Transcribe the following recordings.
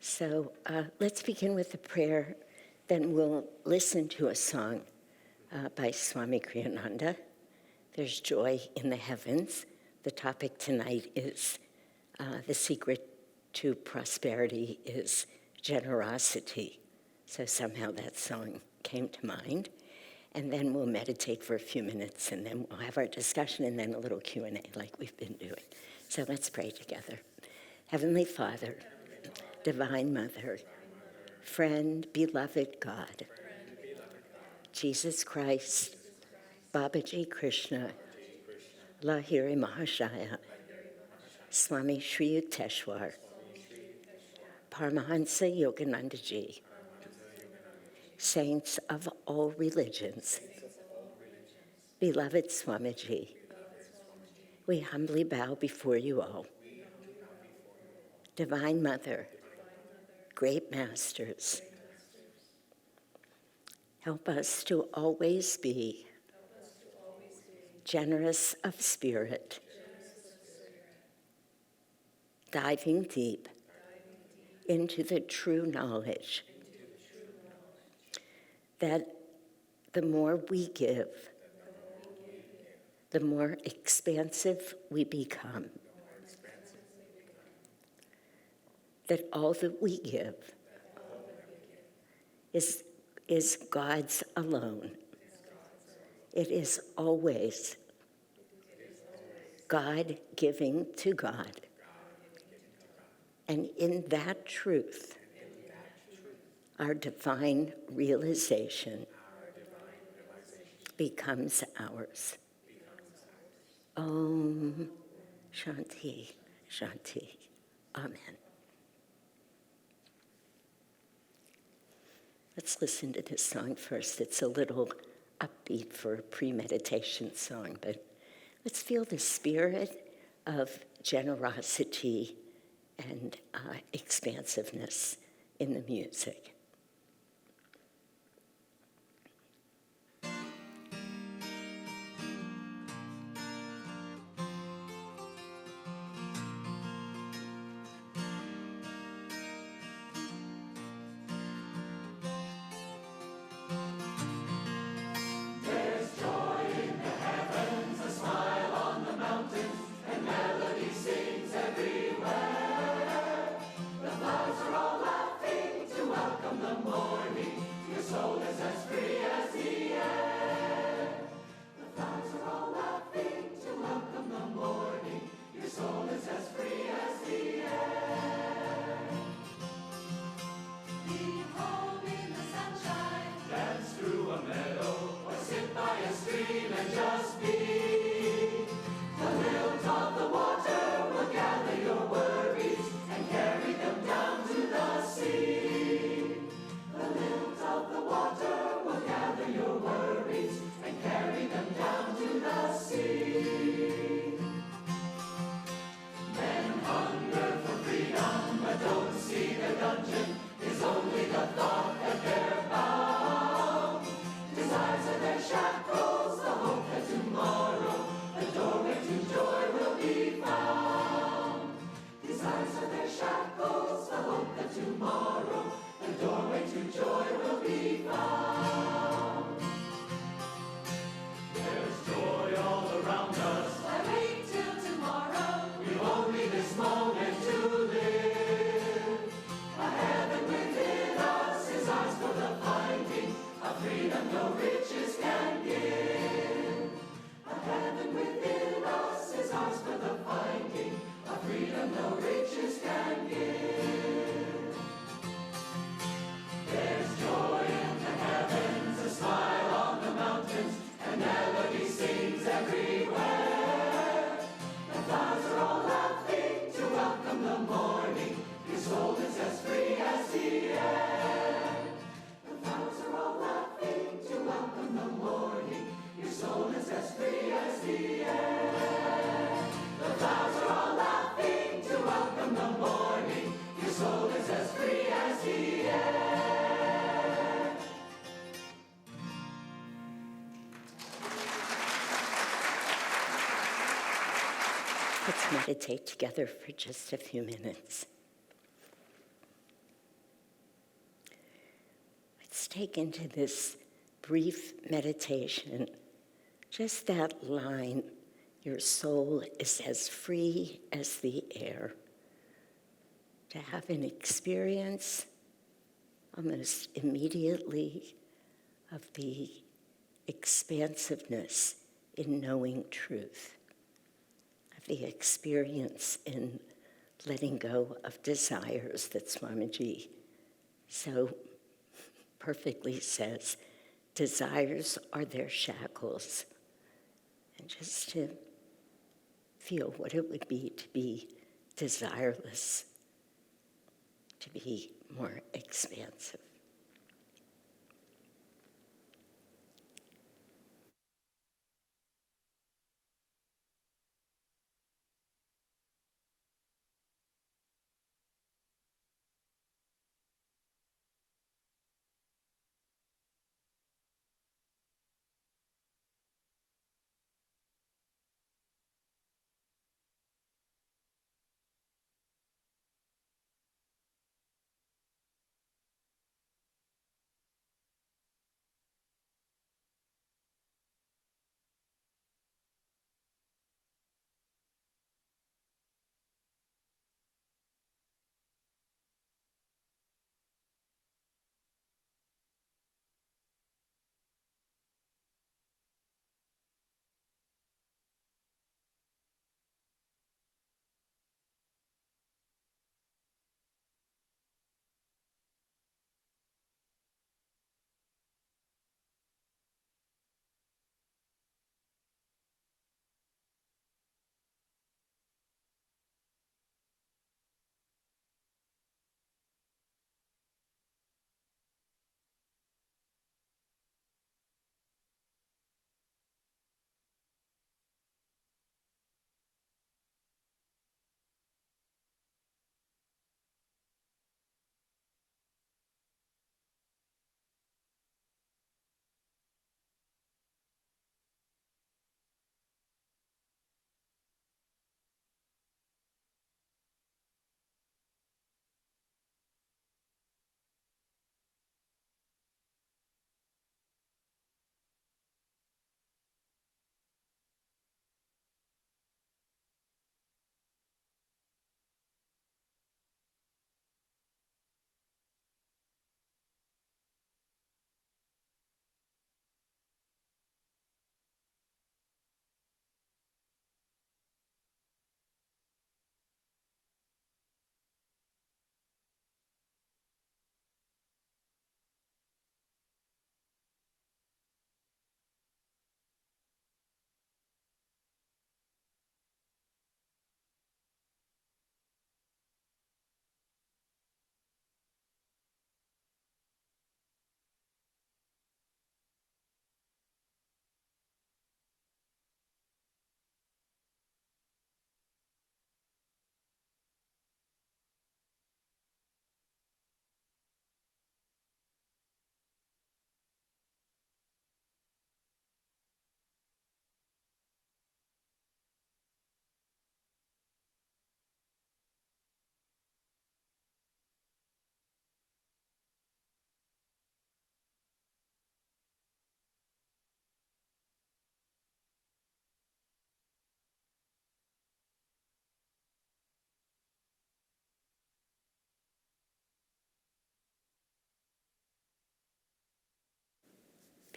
So let's begin with a prayer, then we'll listen to a song by Swami Kriyananda. There's joy in the heavens. The topic tonight is the secret to prosperity is generosity. So somehow that song came to mind. And then we'll meditate for a few minutes, and then we'll have our discussion, and then a little Q&A like we've been doing. So let's pray together. Heavenly Father, Divine Mother, friend, beloved God, Jesus Christ, Babaji Krishna, Lahiri Mahashaya, Swami Sri Yukteswar, Paramhansa Yogananda Ji, saints of all religions, beloved Swamiji, we humbly bow before you all. Divine Mother, great masters, help us to always be generous of spirit, diving deep into the true knowledge that the more we give, the more expansive we become. That all that we give is God's alone. It is always God giving to God. And in that truth, our divine realization becomes ours. Om Shanti, Shanti. Amen. Let's listen to this song first. It's a little upbeat for a pre-meditation song, but let's feel the spirit of generosity and expansiveness in the music. Let's meditate together for just a few minutes. take into this brief meditation just that line, your soul is as free as the air. To have an experience almost immediately of the expansiveness in knowing truth, of the experience in letting go of desires that Swamiji so perfectly says, desires are their shackles. And just to feel what it would be to be desireless, to be more expansive.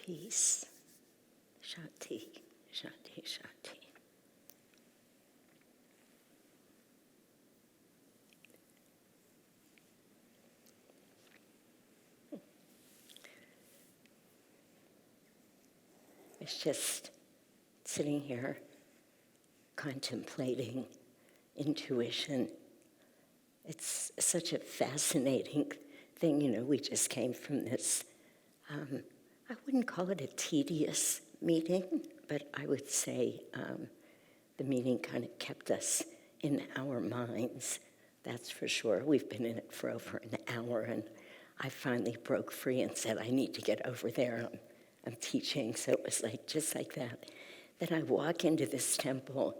Peace. Shanti, Shanti, Shanti. I was just sitting here contemplating intuition. It's such a fascinating thing. We just came from this, I wouldn't call it a tedious meeting, but I would say the meeting kind of kept us in our minds, that's for sure. We've been in it for over an hour, and I finally broke free and said, I need to get over there. I'm teaching, so it was just like that. Then I walk into this temple,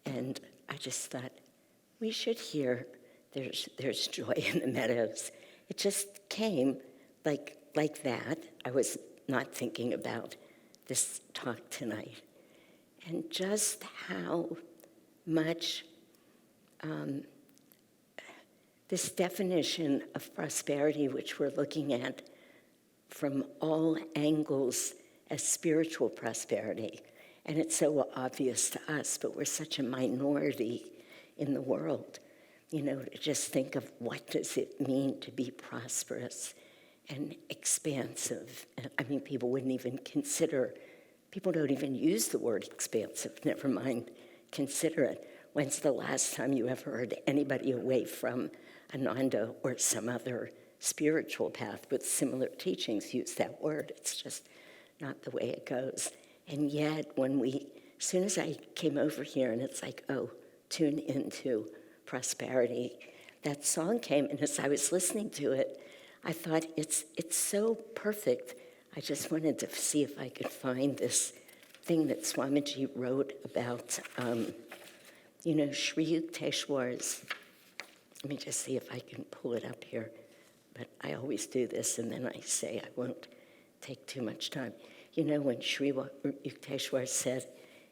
and I just thought, we should hear there's joy in the meadows. It just came like like that, I was not thinking about this talk tonight, and just how much this definition of prosperity, which we're looking at from all angles as spiritual prosperity, and it's so obvious to us, but we're such a minority in the world, to just think of what does it mean to be prosperous and expansive. I mean, people don't even use the word expansive, never mind consider it. When's the last time you ever heard anybody away from Ananda or some other spiritual path with similar teachings use that word? It's just not the way it goes. And yet, as soon as I came over here, and it's like, tune into prosperity, that song came, and as I was listening to it, I thought, it's so perfect. I just wanted to see if I could find this thing that Swamiji wrote about, Sri Yukteswar's. Let me just see if I can pull it up here. But I always do this, and then I say I won't take too much time. When Sri Yukteswar said,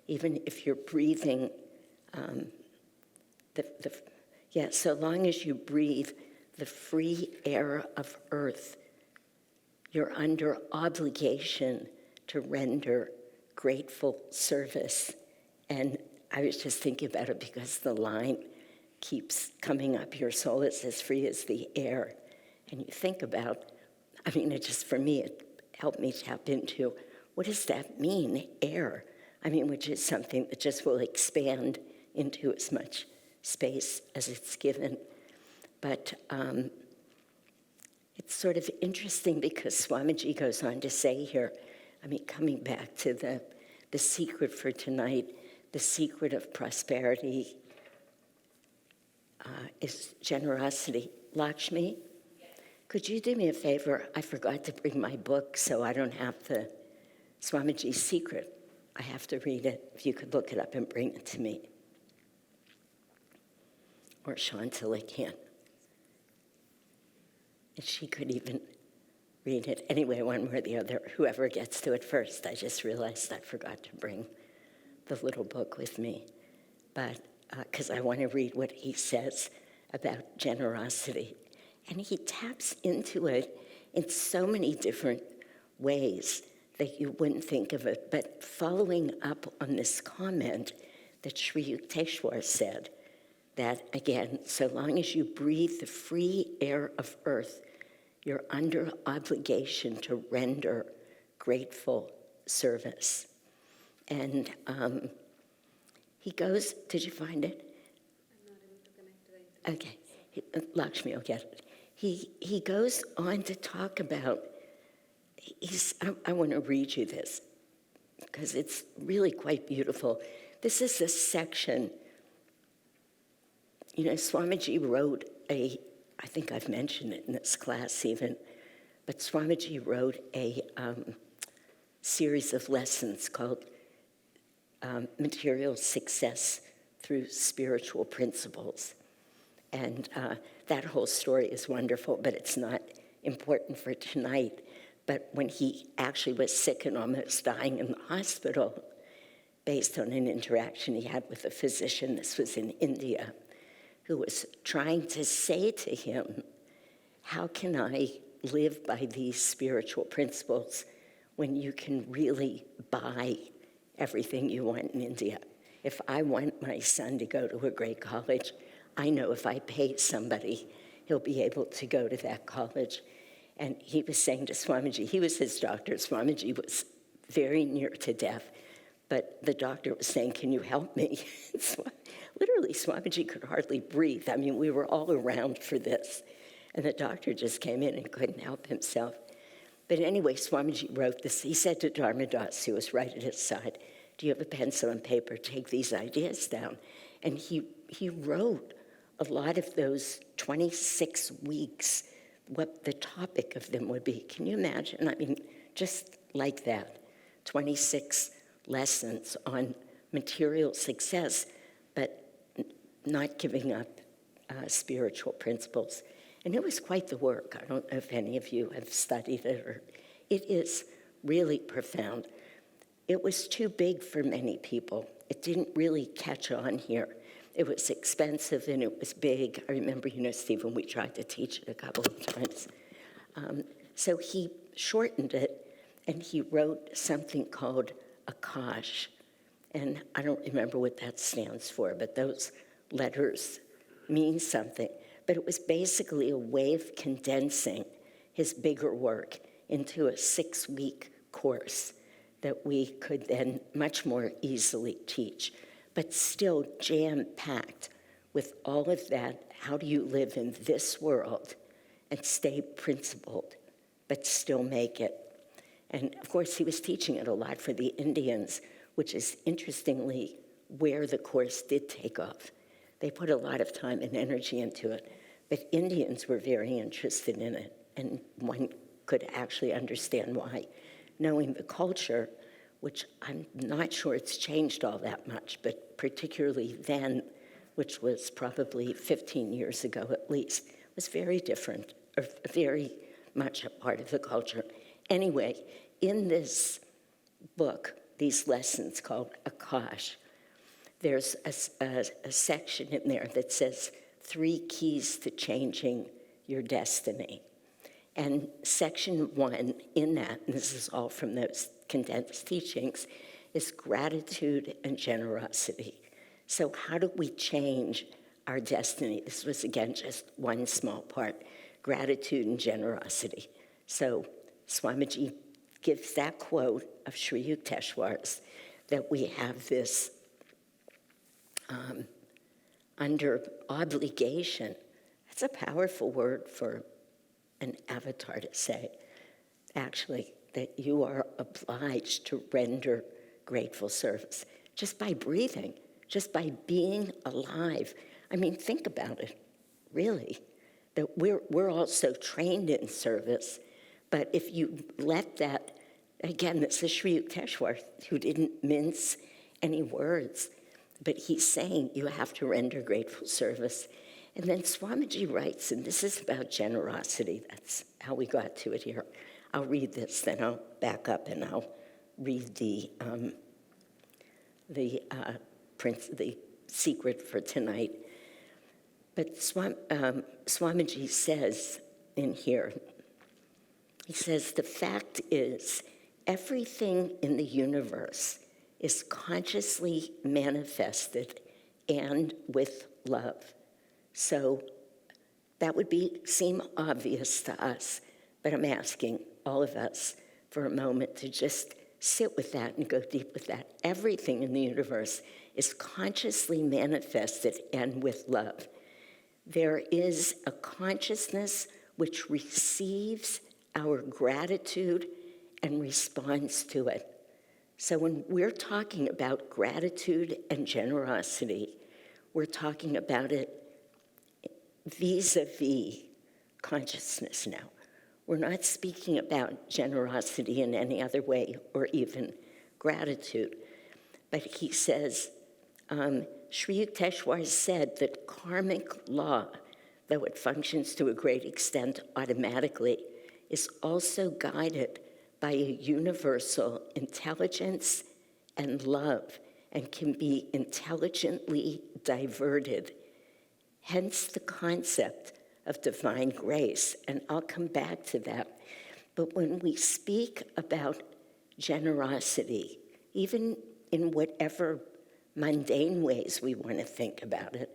even if you're breathing, so long as you breathe the free air of earth, you're under obligation to render grateful service. And I was just thinking about it because the line keeps coming up. Your soul is as free as the air. And you think about, for me, it helped me tap into, what does that mean, air? Which is something that just will expand into as much space as it's given. But it's sort of interesting because Swamiji goes on to say here, coming back to the secret for tonight, the secret of prosperity is generosity. Lakshmi, could you do me a favor? I forgot to bring my book, so I don't have the Swamiji's secret. I have to read it. If you could look it up and bring it to me. Or Shantala can. And she could even read it. Anyway, one way or the other, whoever gets to it first. I just realized I forgot to bring the little book with me. But because I want to read what he says about generosity. And he taps into it in so many different ways that you wouldn't think of it. But following up on this comment that Sri Yukteswar said, that again, so long as you breathe the free air of earth, you're under obligation to render grateful service. And he goes, did you find it? I'm not able to connect to the internet. Okay, Lakshmi will get it. He goes on to talk about, I want to read you this, because it's really quite beautiful. This is a section, Swamiji wrote I think I've mentioned it in this class even, but Swamiji wrote a series of lessons called Material Success Through Spiritual Principles. And that whole story is wonderful, but it's not important for tonight. But when he actually was sick and almost dying in the hospital, based on an interaction he had with a physician, this was in India, who was trying to say to him, how can I live by these spiritual principles when you can really buy everything you want in India? If I want my son to go to a great college, I know if I pay somebody, he'll be able to go to that college. And he was saying to Swamiji, he was his doctor. Swamiji was very near to death, but the doctor was saying, can you help me? Literally, Swamiji could hardly breathe. We were all around for this. And the doctor just came in and couldn't help himself. But anyway, Swamiji wrote this. He said to Dharmadas, who was right at his side, do you have a pencil and paper? Take these ideas down. And he wrote a lot of those 26 weeks, what the topic of them would be. Can you imagine? Just like that, 26 lessons on material success, but not giving up spiritual principles. And it was quite the work. I don't know if any of you have studied it, or it is really profound. It was too big for many people. It didn't really catch on here. It was expensive and it was big. I remember, Stephen, we tried to teach it a couple of times. So he shortened it and he wrote something called Akash. And I don't remember what that stands for, but those letters mean something. But it was basically a way of condensing his bigger work into a 6-week course that we could then much more easily teach, but still jam-packed with all of that. How do you live in this world and stay principled, but still make it? And of course, he was teaching it a lot for the Indians, which is interestingly where the course did take off. They put a lot of time and energy into it, but Indians were very interested in it, and one could actually understand why. Knowing the culture, which I'm not sure it's changed all that much, but particularly then, which was probably 15 years ago at least, was very different, or very much a part of the culture. Anyway, in this book, these lessons called Akash, there's a section in there that says 3 keys to changing your destiny. And section 1 in that, and this is all from those condensed teachings, is gratitude and generosity. So how do we change our destiny? This was, again, just one small part, gratitude and generosity. So Swamiji gives that quote of Sri Yukteswar's, that we have this under obligation. That's a powerful word for an avatar to say, actually, that you are obliged to render grateful service just by breathing, just by being alive. I mean, think about it, really, that we're also trained in service, but if you let that, again, this is Sri Yukteswar, who didn't mince any words, but he's saying you have to render grateful service. And then Swamiji writes, and this is about generosity. That's how we got to it here. I'll read this, then I'll back up and I'll read the secret for tonight. But Swamiji says in here, he says, the fact is, everything in the universe is consciously manifested and with love. So that would seem obvious to us, but I'm asking all of us for a moment to just sit with that and go deep with that. Everything in the universe is consciously manifested and with love. There is a consciousness which receives our gratitude and responds to it. So when we're talking about gratitude and generosity, we're talking about it vis-a-vis consciousness now. We're not speaking about generosity in any other way or even gratitude. But he says, Sri Yukteswar said that karmic law, though it functions to a great extent automatically, is also guided by a universal intelligence and love and can be intelligently diverted. Hence the concept of divine grace, and I'll come back to that. But when we speak about generosity, even in whatever mundane ways we want to think about it,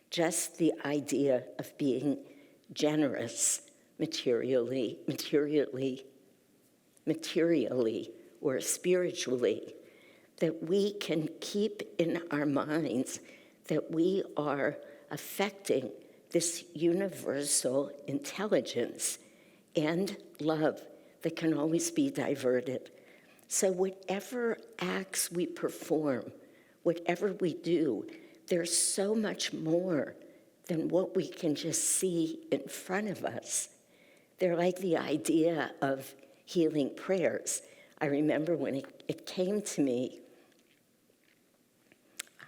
just the idea of being generous materially or spiritually, that we can keep in our minds that we are affecting this universal intelligence and love that can always be diverted. So whatever acts we perform, whatever we do, there's so much more than what we can just see in front of us. They're like the idea of healing prayers. I remember when it came to me,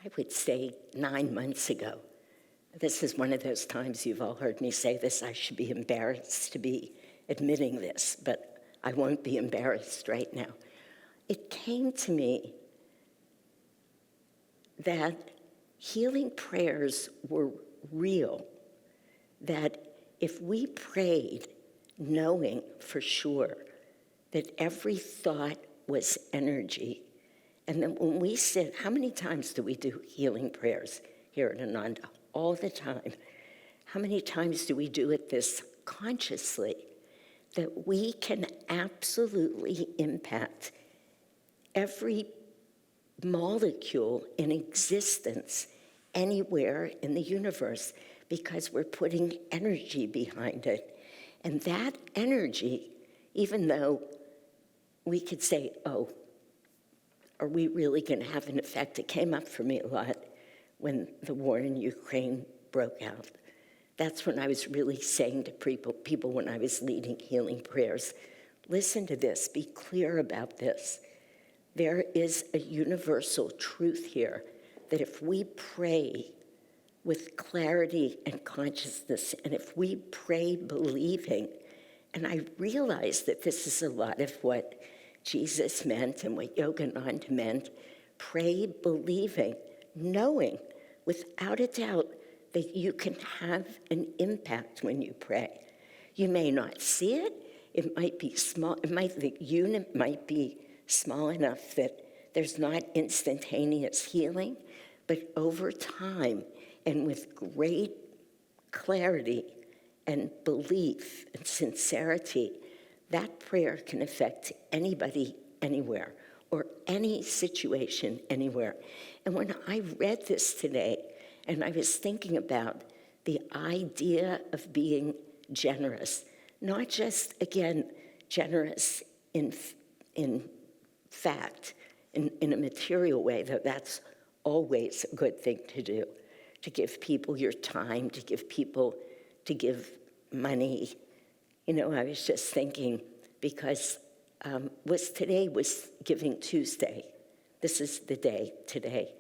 I would say 9 months ago, This is one of those times you've all heard me say this. I should be embarrassed to be admitting this, but I won't be embarrassed right now. It came to me that healing prayers were real, that if we prayed knowing for sure that every thought was energy, and then when we said, how many times do we do healing prayers here at Ananda? All the time. How many times do we do it this consciously? That we can absolutely impact every molecule in existence anywhere in the universe because we're putting energy behind it. And that energy, even though we could say, oh, are we really going to have an effect? It came up for me a lot when the war in Ukraine broke out. That's when I was really saying to people when I was leading healing prayers, listen to this, be clear about this. There is a universal truth here that if we pray with clarity and consciousness, and if we pray believing, and I realize that this is a lot of what Jesus meant and what Yogananda meant, pray believing, knowing without a doubt that you can have an impact when you pray. You may not see it. It might be small. The unit might be small enough that there's not instantaneous healing, but over time and with great clarity and belief and sincerity, that prayer can affect anybody, anywhere, or any situation, anywhere. And when I read this today, and I was thinking about the idea of being generous, not just, again, generous in fact, in a material way, though that's always a good thing to do, to give people your time, to give money. You know, I was just thinking, because today was Giving Tuesday. This is the day today.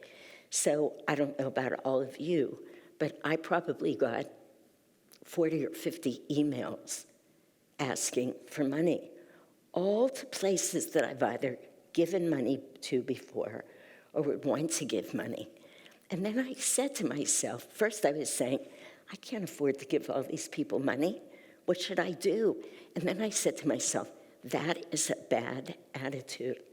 So I don't know about all of you, but I probably got 40 or 50 emails asking for money, all to places that I've either given money to before or would want to give money. And then I said to myself, first I was saying, I can't afford to give all these people money. What should I do? And then I said to myself, that is a bad attitude.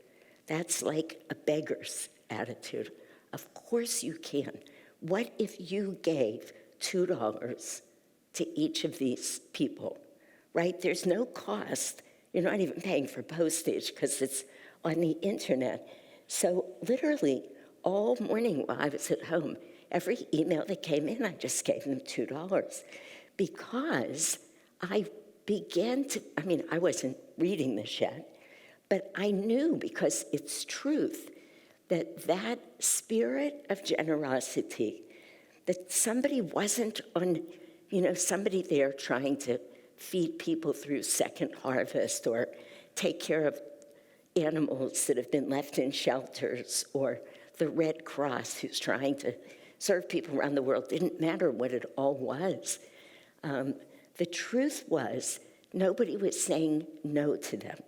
That's like a beggar's attitude. Of course you can. What if you gave $2 to each of these people, right? There's no cost. You're not even paying for postage because it's on the internet. So literally all morning while I was at home, every email that came in, I just gave them $2 because I I wasn't reading this yet, but I knew, because it's truth, that spirit of generosity, that somebody wasn't somebody there trying to feed people through Second Harvest or take care of animals that have been left in shelters, or the Red Cross who's trying to serve people around the world. Didn't matter what it all was. The truth was, nobody was saying no to them.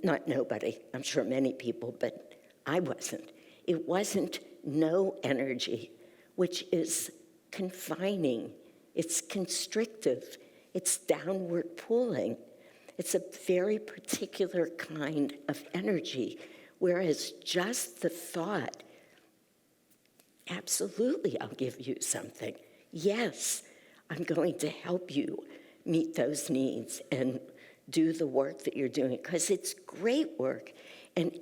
Not nobody, I'm sure many people, but I wasn't. It wasn't no energy, which is confining, it's constrictive, it's downward pulling. It's a very particular kind of energy, whereas just the thought, absolutely, I'll give you something. Yes, I'm going to help you meet those needs and do the work that you're doing, because it's great work. And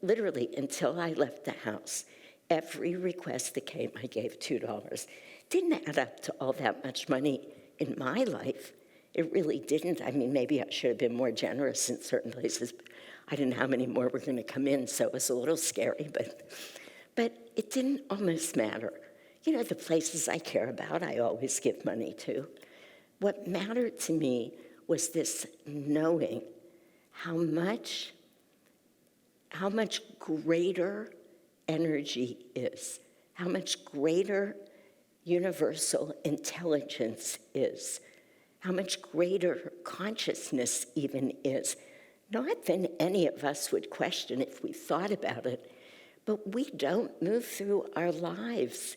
literally until I left the house, every request that came, I gave $2. Didn't add up to all that much money in my life. It really didn't. I mean, maybe I should have been more generous in certain places. But I didn't know how many more were going to come in, so it was a little scary, but it didn't almost matter. You know, the places I care about, I always give money to. What mattered to me was this knowing how much greater energy is, how much greater universal intelligence is, how much greater consciousness even is. Not than any of us would question if we thought about it, but we don't move through our lives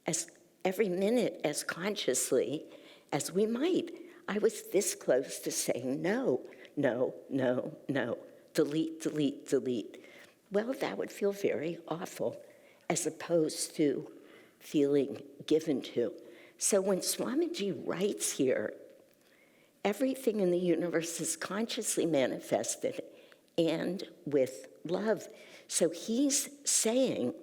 as every minute as consciously as we might. I was this close to saying no, no, no, no, delete, delete, delete. Well, that would feel very awful as opposed to feeling given to. So when Swamiji writes here, everything in the universe is consciously manifested and with love. So he's saying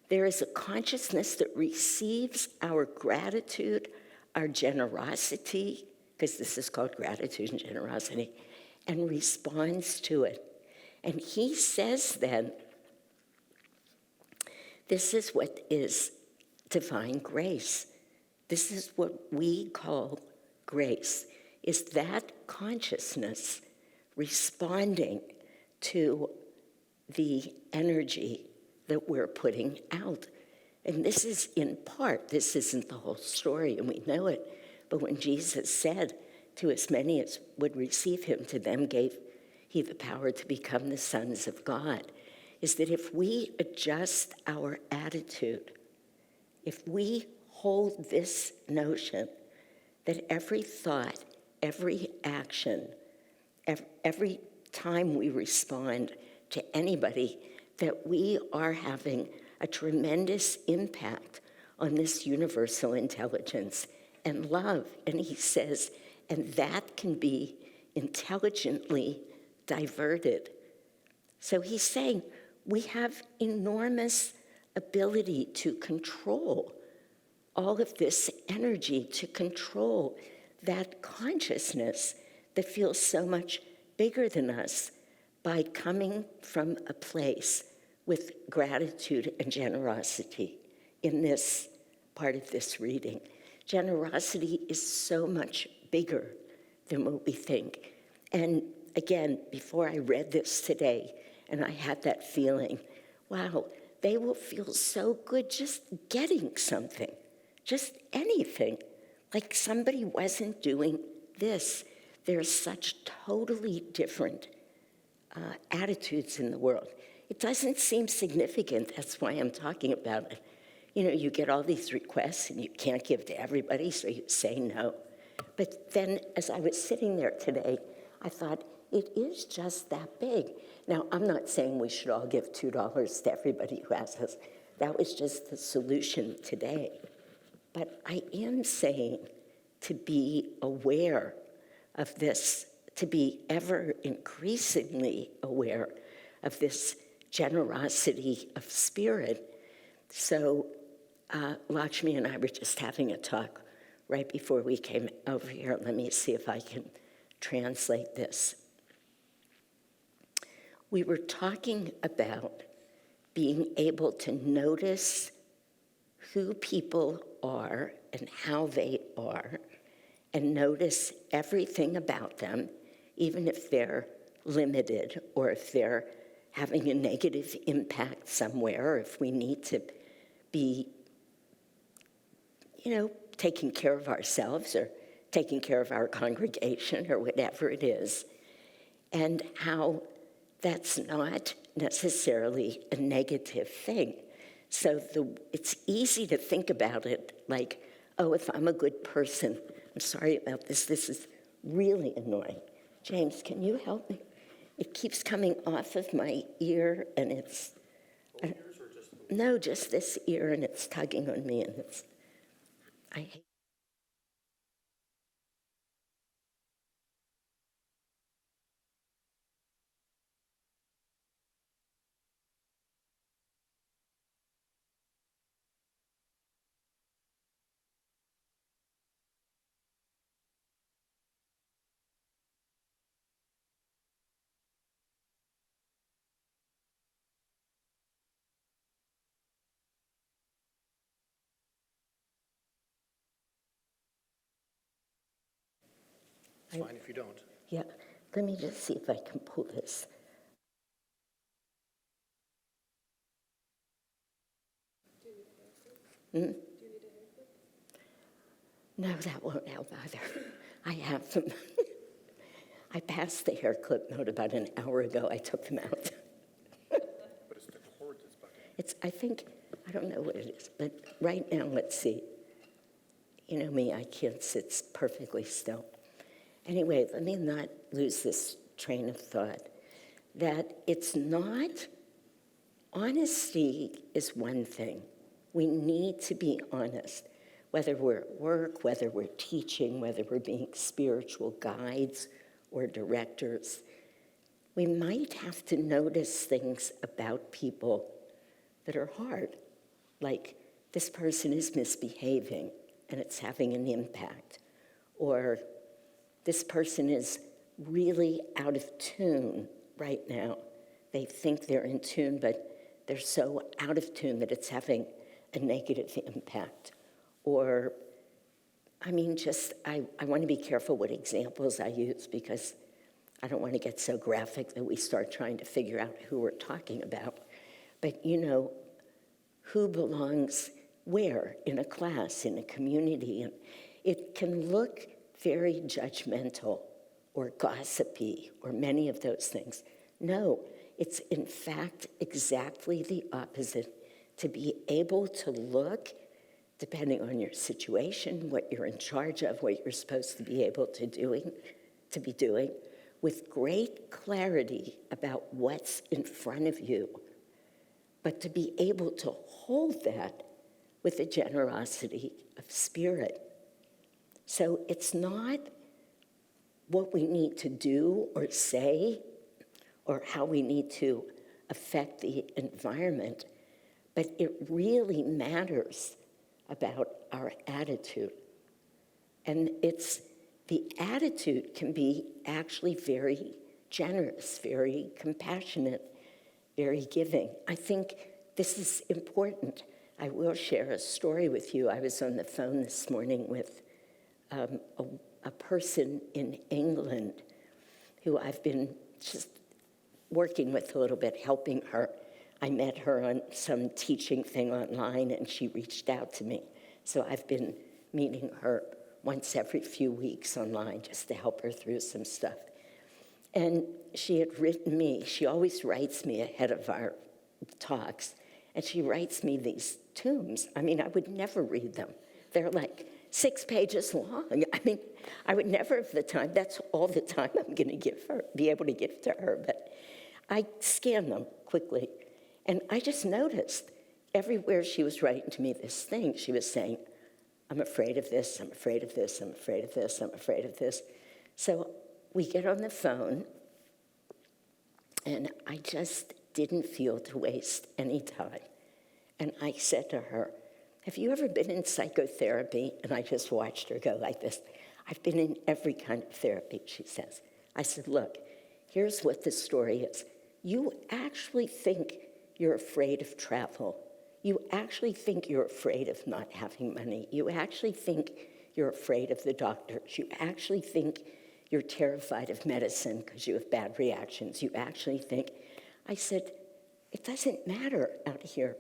there is a consciousness that receives our gratitude, our generosity, because this is called gratitude and generosity, and responds to it. And he says then, this is what is divine grace. This is what we call grace, is that consciousness responding to the energy that we're putting out. And this is in part, this isn't the whole story, and we know it, but when Jesus said to as many as would receive him, to them gave he the power to become the sons of God, is that if we adjust our attitude, if we hold this notion that every thought, every action, every time we respond to anybody, that we are having a tremendous impact on this universal intelligence and love. And he says, and that can be intelligently diverted. So he's saying we have enormous ability to control all of this energy, to control that consciousness that feels so much bigger than us by coming from a place with gratitude and generosity in this part of this reading. Generosity is so much bigger than what we think. And again, before I read this today, and I had that feeling, wow, they will feel so good just getting something, just anything, like somebody wasn't doing this. There's such totally different attitudes in the world. It doesn't seem significant. That's why I'm talking about it. You know, you get all these requests and you can't give to everybody, so you say no. But then as I was sitting there today, I thought, it is just that big. Now, I'm not saying we should all give $2 to everybody who asks us. That was just the solution today. But I am saying to be aware of this, to be ever increasingly aware of this generosity of spirit. So Lakshmi and I were just having a talk right before we came over here. Let me see if I can translate this. We were talking about being able to notice who people are and how they are, and notice everything about them, even if they're limited or if they're having a negative impact somewhere, or if we need to be, taking care of ourselves or taking care of our congregation or whatever it is, and how that's not necessarily a negative thing. So it's easy to think about it like, oh, if I'm a good person, I'm sorry about this, this is really annoying. James, can you help me? It keeps coming off of my ear, and it's... Both ears or just the... No, just this ear, and it's tugging on me, and it's... I hate... It's fine if you don't. Yeah, let me just see if I can pull this. Do you need a haircut? Hmm? Do you need a No, that won't help either. I have them. I passed the hair clip mode about an hour ago. I took them out. But it's the cord that's bugging. I don't know what it is, but right now, let's see. You know me, I can't sit perfectly still. Anyway, let me not lose this train of thought, that it's not, honesty is one thing. We need to be honest, whether we're at work, whether we're teaching, whether we're being spiritual guides or directors. We might have to notice things about people that are hard, like this person is misbehaving and it's having an impact, or this person is really out of tune right now. They think they're in tune, but they're so out of tune that it's having a negative impact. Or, I want to be careful what examples I use because I don't want to get so graphic that we start trying to figure out who we're talking about. But who belongs where in a class, in a community. And it can look very judgmental or gossipy or many of those things. No, it's in fact exactly the opposite. To be able to look, depending on your situation, what you're in charge of, what you're supposed to be able to be doing, with great clarity about what's in front of you, but to be able to hold that with a generosity of spirit. So it's not what we need to do or say or how we need to affect the environment, but it really matters about our attitude. And the attitude can be actually very generous, very compassionate, very giving. I think this is important. I will share a story with you. I was on the phone this morning with a person in England who I've been just working with a little bit, helping her. I met her on some teaching thing online, and she reached out to me. So I've been meeting her once every few weeks online just to help her through some stuff. And she had written me, she always writes me ahead of our talks, and she writes me these tombs. I would never read them. They're like 6 pages long. I would never have the time. That's all the time I'm going to be able to give to her. But I scan them quickly. And I just noticed everywhere she was writing to me this thing, she was saying, I'm afraid of this, I'm afraid of this, I'm afraid of this, I'm afraid of this. So we get on the phone, and I just didn't feel to waste any time. And I said to her, have you ever been in psychotherapy? And I just watched her go like this. I've been in every kind of therapy, she says. I said, look, here's what the story is. You actually think you're afraid of travel. You actually think you're afraid of not having money. You actually think you're afraid of the doctors. You actually think you're terrified of medicine because you have bad reactions. You actually think, I said, it doesn't matter out here.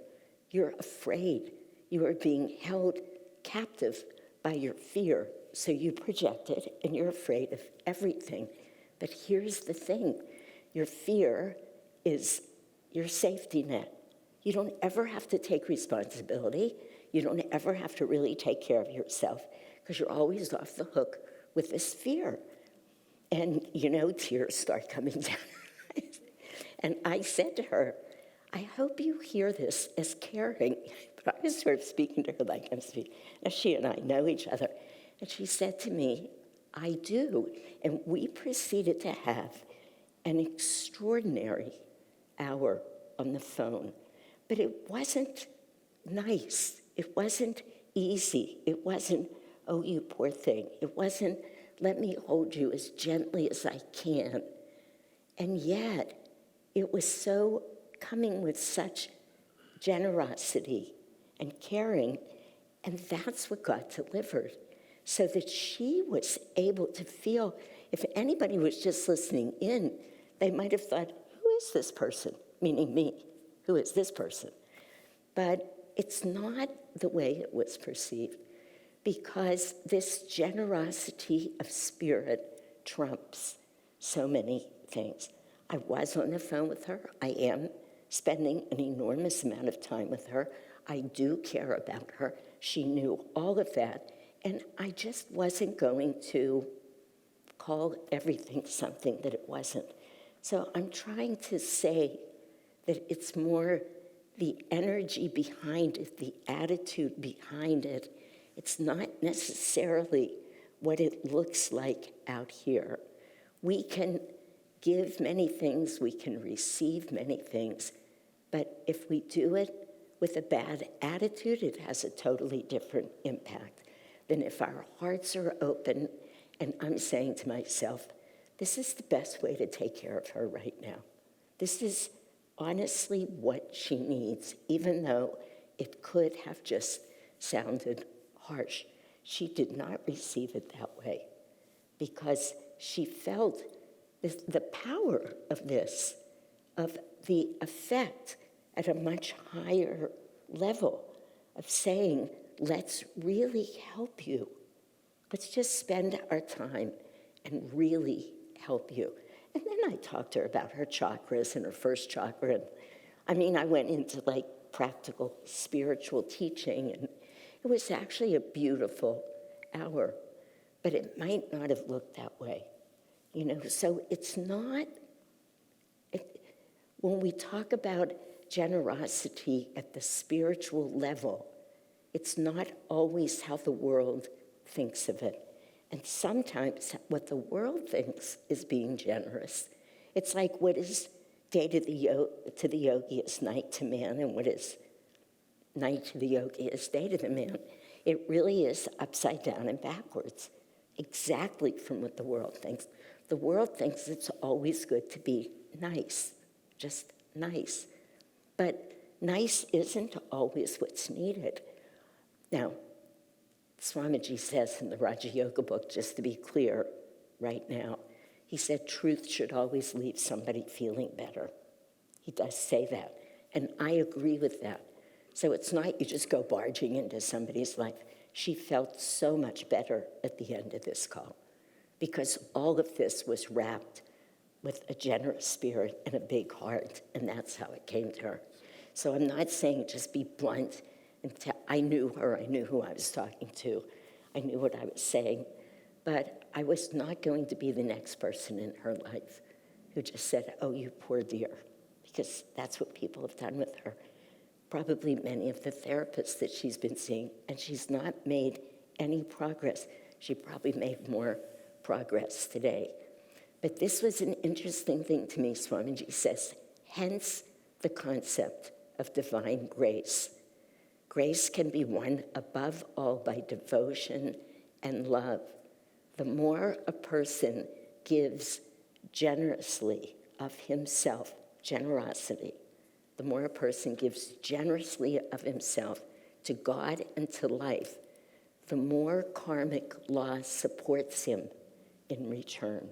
You're afraid. You are being held captive by your fear. So you project it, and you're afraid of everything. But here's the thing. Your fear is your safety net. You don't ever have to take responsibility. You don't ever have to really take care of yourself because you're always off the hook with this fear. And, tears start coming down. And I said to her, I hope you hear this as caring. But I was sort of speaking to her like I'm speaking. Now, she and I know each other. And she said to me, I do. And we proceeded to have an extraordinary hour on the phone. But it wasn't nice. It wasn't easy. It wasn't, oh, you poor thing. It wasn't, let me hold you as gently as I can. And yet, it was so coming with such generosity and caring, and that's what got delivered. So that she was able to feel, if anybody was just listening in, they might have thought, who is this person? Meaning me. Who is this person? But it's not the way it was perceived, because this generosity of spirit trumps so many things. I was on the phone with her. I am spending an enormous amount of time with her. I do care about her. She knew all of that. And I just wasn't going to call everything something that it wasn't. So I'm trying to say that it's more the energy behind it, the attitude behind it. It's not necessarily what it looks like out here. We can give many things, we can receive many things, but if we do it with a bad attitude, it has a totally different impact than if our hearts are open and I'm saying to myself, this is the best way to take care of her right now. This is honestly what she needs, even though it could have just sounded harsh. She did not receive it that way because she felt the power of this, of the effect at a much higher level of saying, let's really help you. Let's just spend our time and really help you. And then I talked to her about her chakras and her first chakra. I went into like practical spiritual teaching, and it was actually a beautiful hour, but it might not have looked that way. So it's not, when we talk about generosity at the spiritual level, it's not always how the world thinks of it. And sometimes what the world thinks is being generous. It's like what is day to the yogi is night to man, and what is night to the yogi is day to the man. It really is upside down and backwards, exactly from what the world thinks. The world thinks it's always good to be nice, just nice. But nice isn't always what's needed. Now, Swamiji says in the Raja Yoga book, just to be clear right now, he said truth should always leave somebody feeling better. He does say that, and I agree with that. So it's not you just go barging into somebody's life. She felt so much better at the end of this call because all of this was wrapped with a generous spirit and a big heart, and that's how it came to her. So I'm not saying just be blunt. I knew her, I knew who I was talking to, I knew what I was saying, but I was not going to be the next person in her life who just said, oh, you poor dear, because that's what people have done with her. Probably many of the therapists that she's been seeing, and she's not made any progress. She probably made more progress today. But this was an interesting thing to me, Swamiji says, hence the concept of divine grace. Grace can be won above all by devotion and love. The more a person gives generously of himself, generosity, the more a person gives generously of himself to God and to life, the more karmic law supports him in return.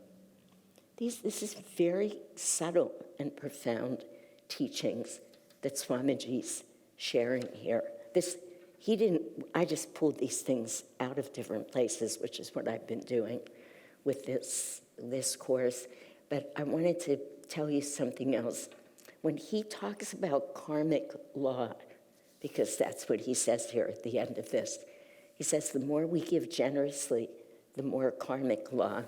This is very subtle and profound teachings that Swamiji's sharing here. I just pulled these things out of different places, which is what I've been doing with this course. But I wanted to tell you something else. When he talks about karmic law, because that's what he says here at the end of this, he says the more we give generously, the more karmic law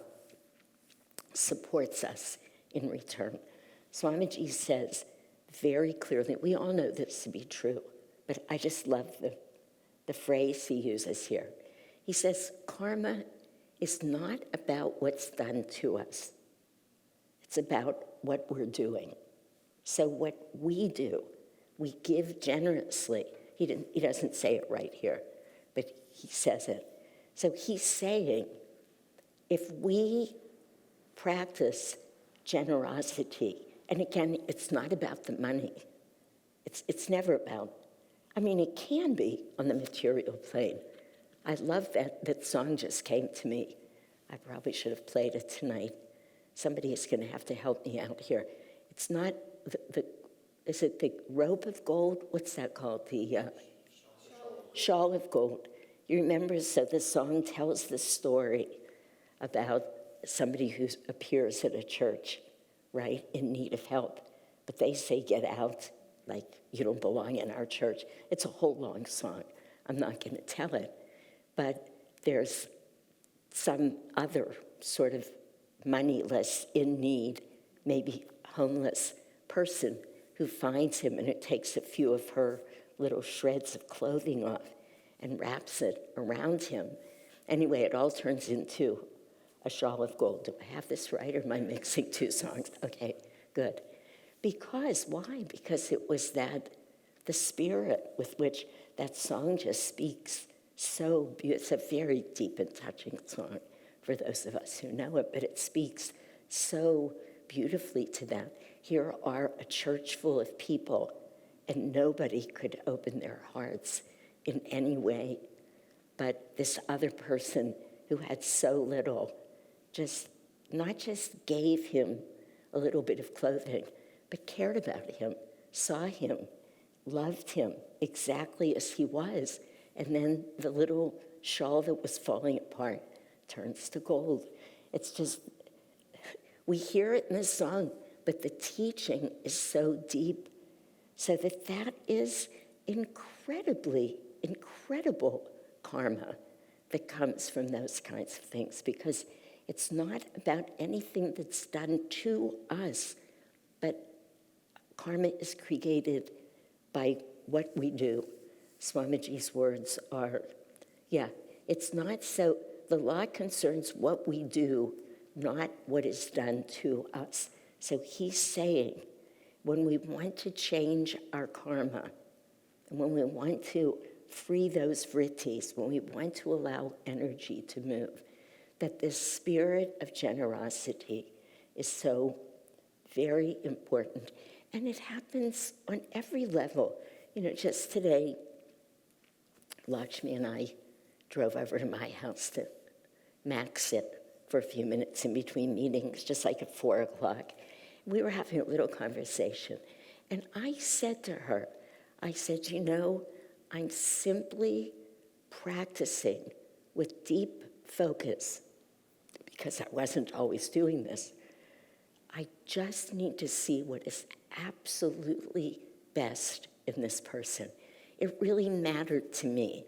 supports us in return. Swamiji says very clearly, we all know this to be true, but I just love the phrase he uses here. He says, karma is not about what's done to us. It's about what we're doing. So what we do, we give generously. He doesn't say it right here, but he says it. So he's saying, if we practice generosity, and again, it's not about the money. It's never about, it can be on the material plane. I love that song just came to me. I probably should have played it tonight. Somebody is going to have to help me out here. It's not is it the rope of gold? What's that called? The shawl of gold. You remember, so the song tells the story about somebody who appears at a church, right, in need of help. But they say, get out, like you don't belong in our church. It's a whole long song. I'm not going to tell it. But there's some other sort of moneyless, in need, maybe homeless person who finds him, and it takes a few of her little shreds of clothing off and wraps it around him. Anyway, it all turns into a shawl of gold. Do I have this right, or am I mixing two songs? Okay, good. Because, why? Because it was the spirit with which that song just speaks so beautiful. It's a very deep and touching song for those of us who know it, but it speaks so beautifully to that. Here are a church full of people, and nobody could open their hearts in any way. But this other person who had so little not just gave him a little bit of clothing, but cared about him, saw him, loved him exactly as he was. And then the little shawl that was falling apart turns to gold. It's just, we hear it in the song, but the teaching is so deep, so that is incredible karma that comes from those kinds of things, because it's not about anything that's done to us, but karma is created by what we do. Swamiji's words are, it's not so, the law concerns what we do, not what is done to us. So he's saying, when we want to change our karma, and when we want to free those vrittis, when we want to allow energy to move, that this spirit of generosity is so very important. And it happens on every level. Just today, Lakshmi and I drove over to my house to max it for a few minutes in between meetings, just like at 4 o'clock. We were having a little conversation. And I said to her, I'm simply practicing with deep focus, because I wasn't always doing this. I just need to see what is absolutely best in this person. It really mattered to me.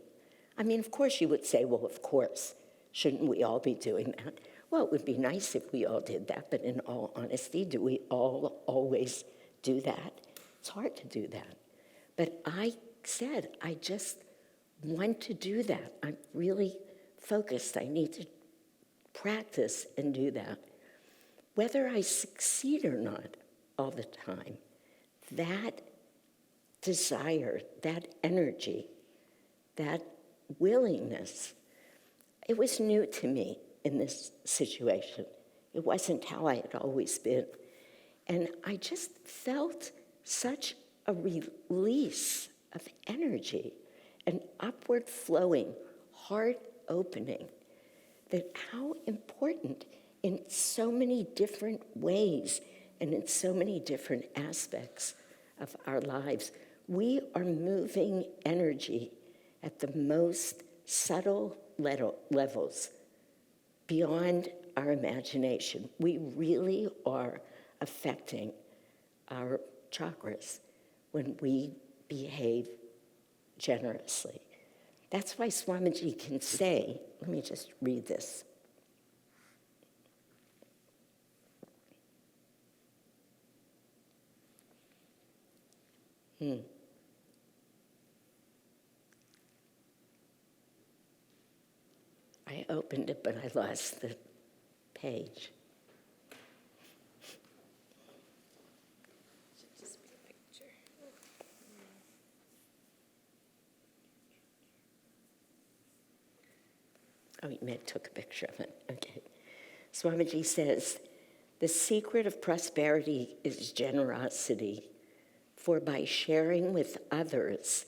I mean, of course you would say, well, of course, shouldn't we all be doing that? Well, it would be nice if we all did that, but in all honesty, do we all always do that? It's hard to do that. But I said, I just want to do that. I'm really focused. I need to practice and do that. Whether I succeed or not all the time, that desire, that energy, that willingness, it was new to me in this situation. It wasn't how I had always been. And I just felt such a release of energy, an upward flowing, heart opening, that how important in so many different ways and in so many different aspects of our lives, we are moving energy at the most subtle levels beyond our imagination. We really are affecting our chakras when we behave generously. That's why Swamiji can say, let me just read this. I opened it, but I lost the page. Should just be a picture. Oh, you took a picture of it. Okay. Swamiji says, the secret of prosperity is generosity, for by sharing with others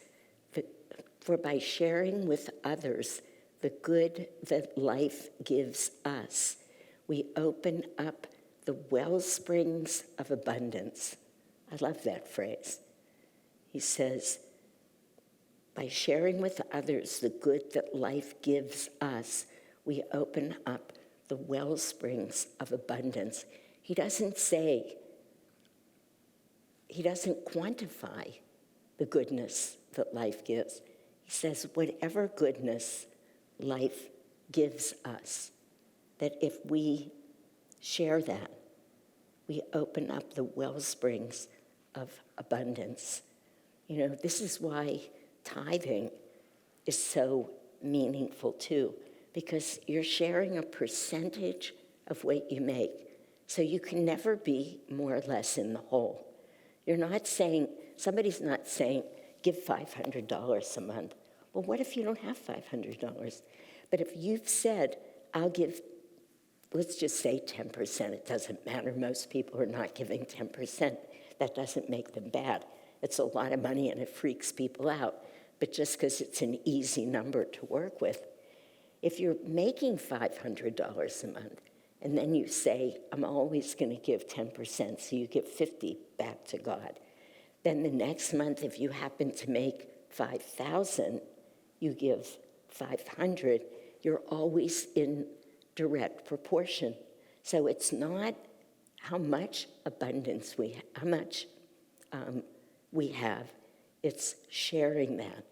the good that life gives us, we open up the well springs of abundance. I love that phrase. He says, By sharing with others the good that life gives us, we open up the well springs of abundance. He doesn't quantify the goodness that life gives. He says, whatever goodness life gives us, that if we share that, we open up the well springs of abundance. You know, this is why tithing is so meaningful too, because you're sharing a percentage of what you make. So you can never be more or less in the hole. You're not saying, somebody's not saying, give $500 a month. Well, what if you don't have $500? But if you've said, I'll give, let's just say 10%, it doesn't matter. Most people are not giving 10%. That doesn't make them bad. It's a lot of money and it freaks people out. But just because it's an easy number to work with, if you're making $500 a month, and then you say, I'm always going to give 10%, so you give 50 back to God. Then the next month, if you happen to make 5,000, you give 500. You're always in direct proportion. So it's not how much abundance we have, it's sharing that.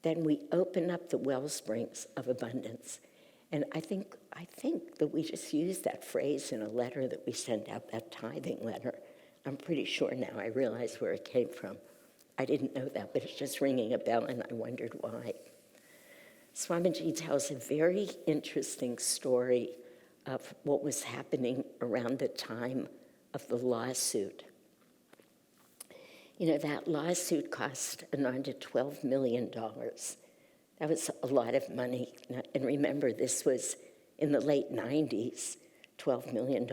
Then we open up the well springs of abundance. And I think that we just used that phrase in a letter that we sent out, that tithing letter. I'm pretty sure now I realize where it came from. I didn't know that, but it's just ringing a bell, and I wondered why. Swamiji tells a very interesting story of what was happening around the time of the lawsuit. You know, that lawsuit cost Ananda $12 million. That was a lot of money. And remember, this was in the late 90s. $12 million,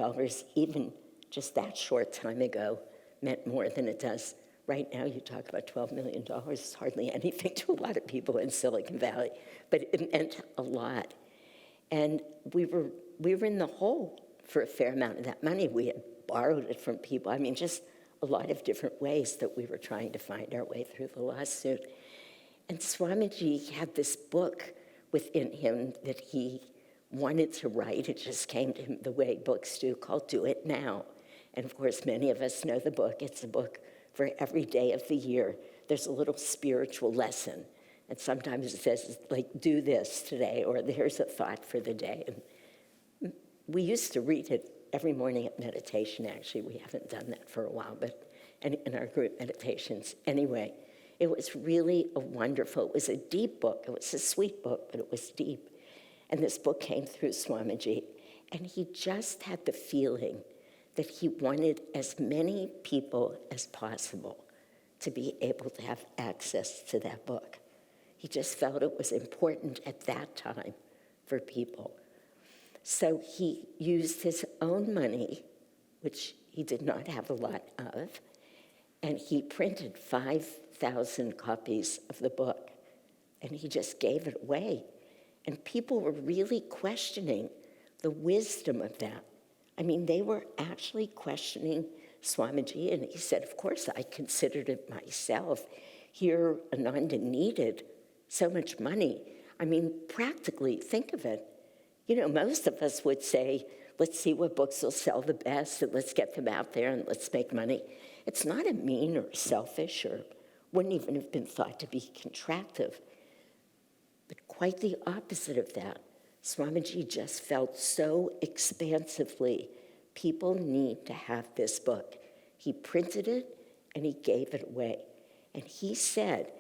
even just that short time ago, meant more than it does. Right now, you talk about $12 million. It's hardly anything to a lot of people in Silicon Valley. But it meant a lot. And we were in the hole for a fair amount of that money. We had borrowed it from people. I mean, just a lot of different ways that we were trying to find our way through the lawsuit. And Swamiji had this book within him that he wanted to write. It just came to him the way books do, called Do It Now. And of course, many of us know the book. It's a book for every day of the year. There's a little spiritual lesson. And sometimes it says, like, do this today, or here's a thought for the day. And we used to read it every morning at meditation, actually. We haven't done that for a while, but in our group meditations. Anyway, it was really it was a deep book. It was a sweet book, but it was deep. And this book came through Swamiji, and he just had the feeling that he wanted as many people as possible to be able to have access to that book. He just felt it was important at that time for people. So he used his own money, which he did not have a lot of, and he printed 5,000 copies of the book, and he just gave it away. And people were really questioning the wisdom of that. I mean, they were actually questioning Swamiji, and he said, of course, I considered it myself. Here, Ananda needed so much money. I mean, practically, think of it. You know, most of us would say, let's see what books will sell the best, and let's get them out there, and let's make money. It's not a mean or selfish, or wouldn't even have been thought to be contractive. But quite the opposite of that. Swamiji just felt so expansively, people need to have this book. He printed it, and he gave it away. And he said,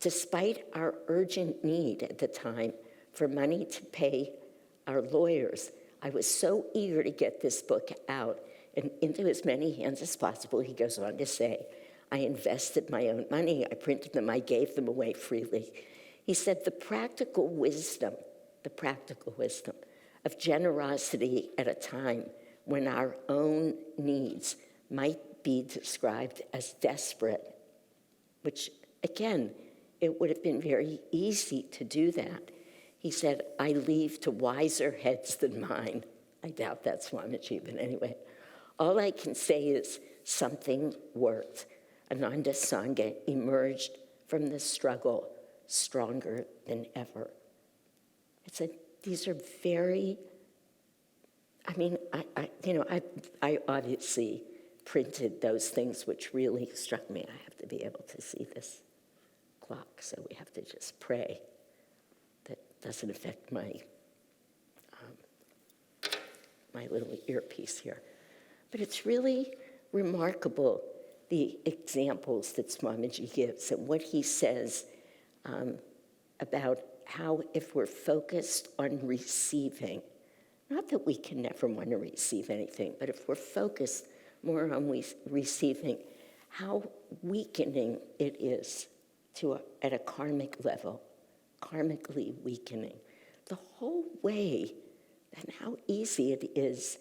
despite our urgent need at the time for money to pay our lawyers, I was so eager to get this book out and into as many hands as possible. He goes on to say, I invested my own money, I printed them, I gave them away freely. He said the practical wisdom of generosity at a time when our own needs might be described as desperate, which, again, it would have been very easy to do that. He said, I leave to wiser heads than mine. I doubt that's Swamiji, but anyway. All I can say is something worked. Ananda Sangha emerged from the struggle stronger than ever. These are very, I obviously printed those things which really struck me. I have to be able to see this clock, so we have to just pray that doesn't affect my my little earpiece here. But it's really remarkable, the examples that Swamiji gives and what he says about how if we're focused on receiving, not that we can never want to receive anything, but if we're focused more on receiving, how weakening it is at a karmic level, karmically weakening. The whole way, and how easy it is,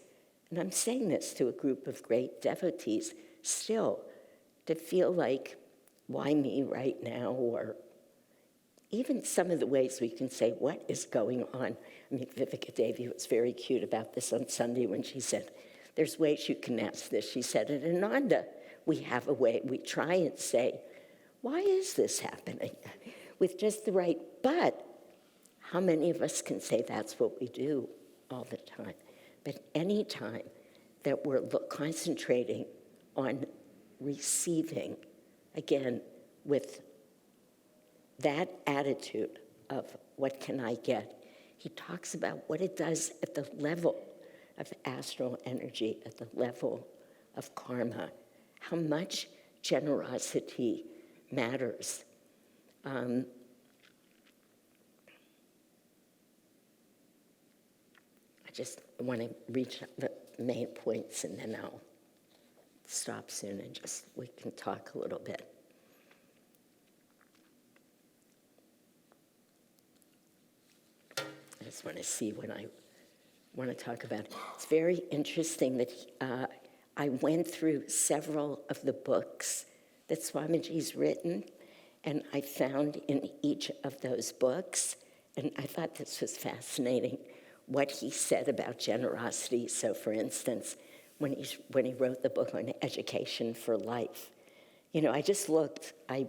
and I'm saying this to a group of great devotees, still, to feel like, why me right now? Or even some of the ways we can say, what is going on? I mean, Viveka Devi was very cute about this on Sunday when she said, there's ways you can ask this. She said, at Ananda, we have a way. We try and say, why is this happening? With just the right, but how many of us can say that's what we do all the time? But any time that we're concentrating on receiving, again, with that attitude of what can I get, he talks about what it does at the level of astral energy, at the level of karma, how much generosity matters. I just want to reach the main points and then I'll stop soon and we can talk a little bit. I just want to see what I want to talk about. It's very interesting that I went through several of the books that Swamiji's written, and I found in each of those books, and I thought this was fascinating, what he said about generosity. So, for instance, when he wrote the book on education for life, I just looked, I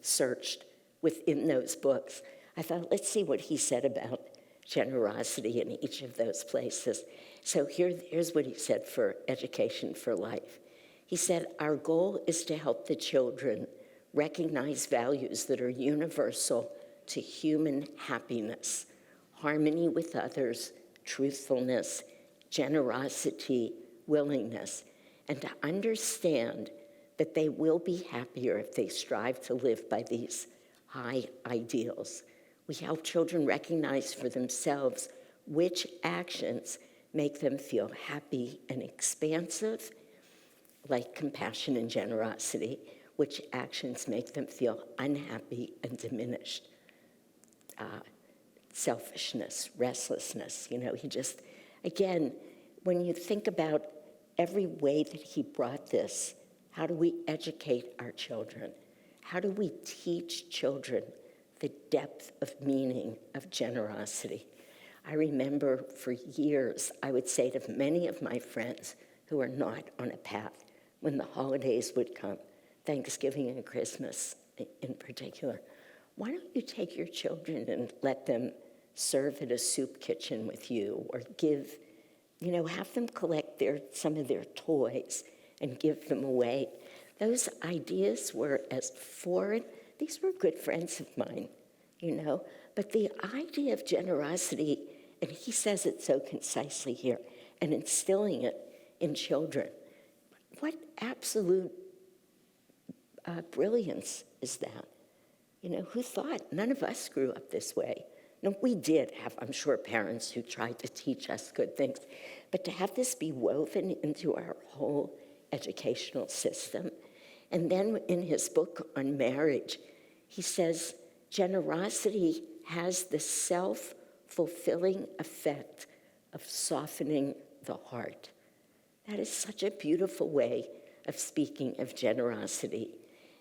searched within those books. I thought, let's see what he said about generosity in each of those places. So here's what he said for education for life. He said, our goal is to help the children recognize values that are universal to human happiness, harmony with others, truthfulness, generosity, willingness, and to understand that they will be happier if they strive to live by these high ideals. We help children recognize for themselves which actions make them feel happy and expansive, like compassion and generosity, which actions make them feel unhappy and diminished. Selfishness, restlessness, he just, again, when you think about every way that he brought this, how do we educate our children? How do we teach children the depth of meaning of generosity? I remember for years, I would say to many of my friends who are not on a path, when the holidays would come, Thanksgiving and Christmas in particular, why don't you take your children and let them serve at a soup kitchen with you, or give, have them collect some of their toys and give them away. Those ideas were as foreign. These were good friends of mine, but the idea of generosity, and he says it so concisely here, and instilling it in children, what absolute brilliance is that? Who thought? None of us grew up this way. No, we did have, I'm sure, parents who tried to teach us good things, but to have this be woven into our whole educational system. And then in his book on marriage, he says, generosity has the self-fulfilling effect of softening the heart. That is such a beautiful way of speaking of generosity.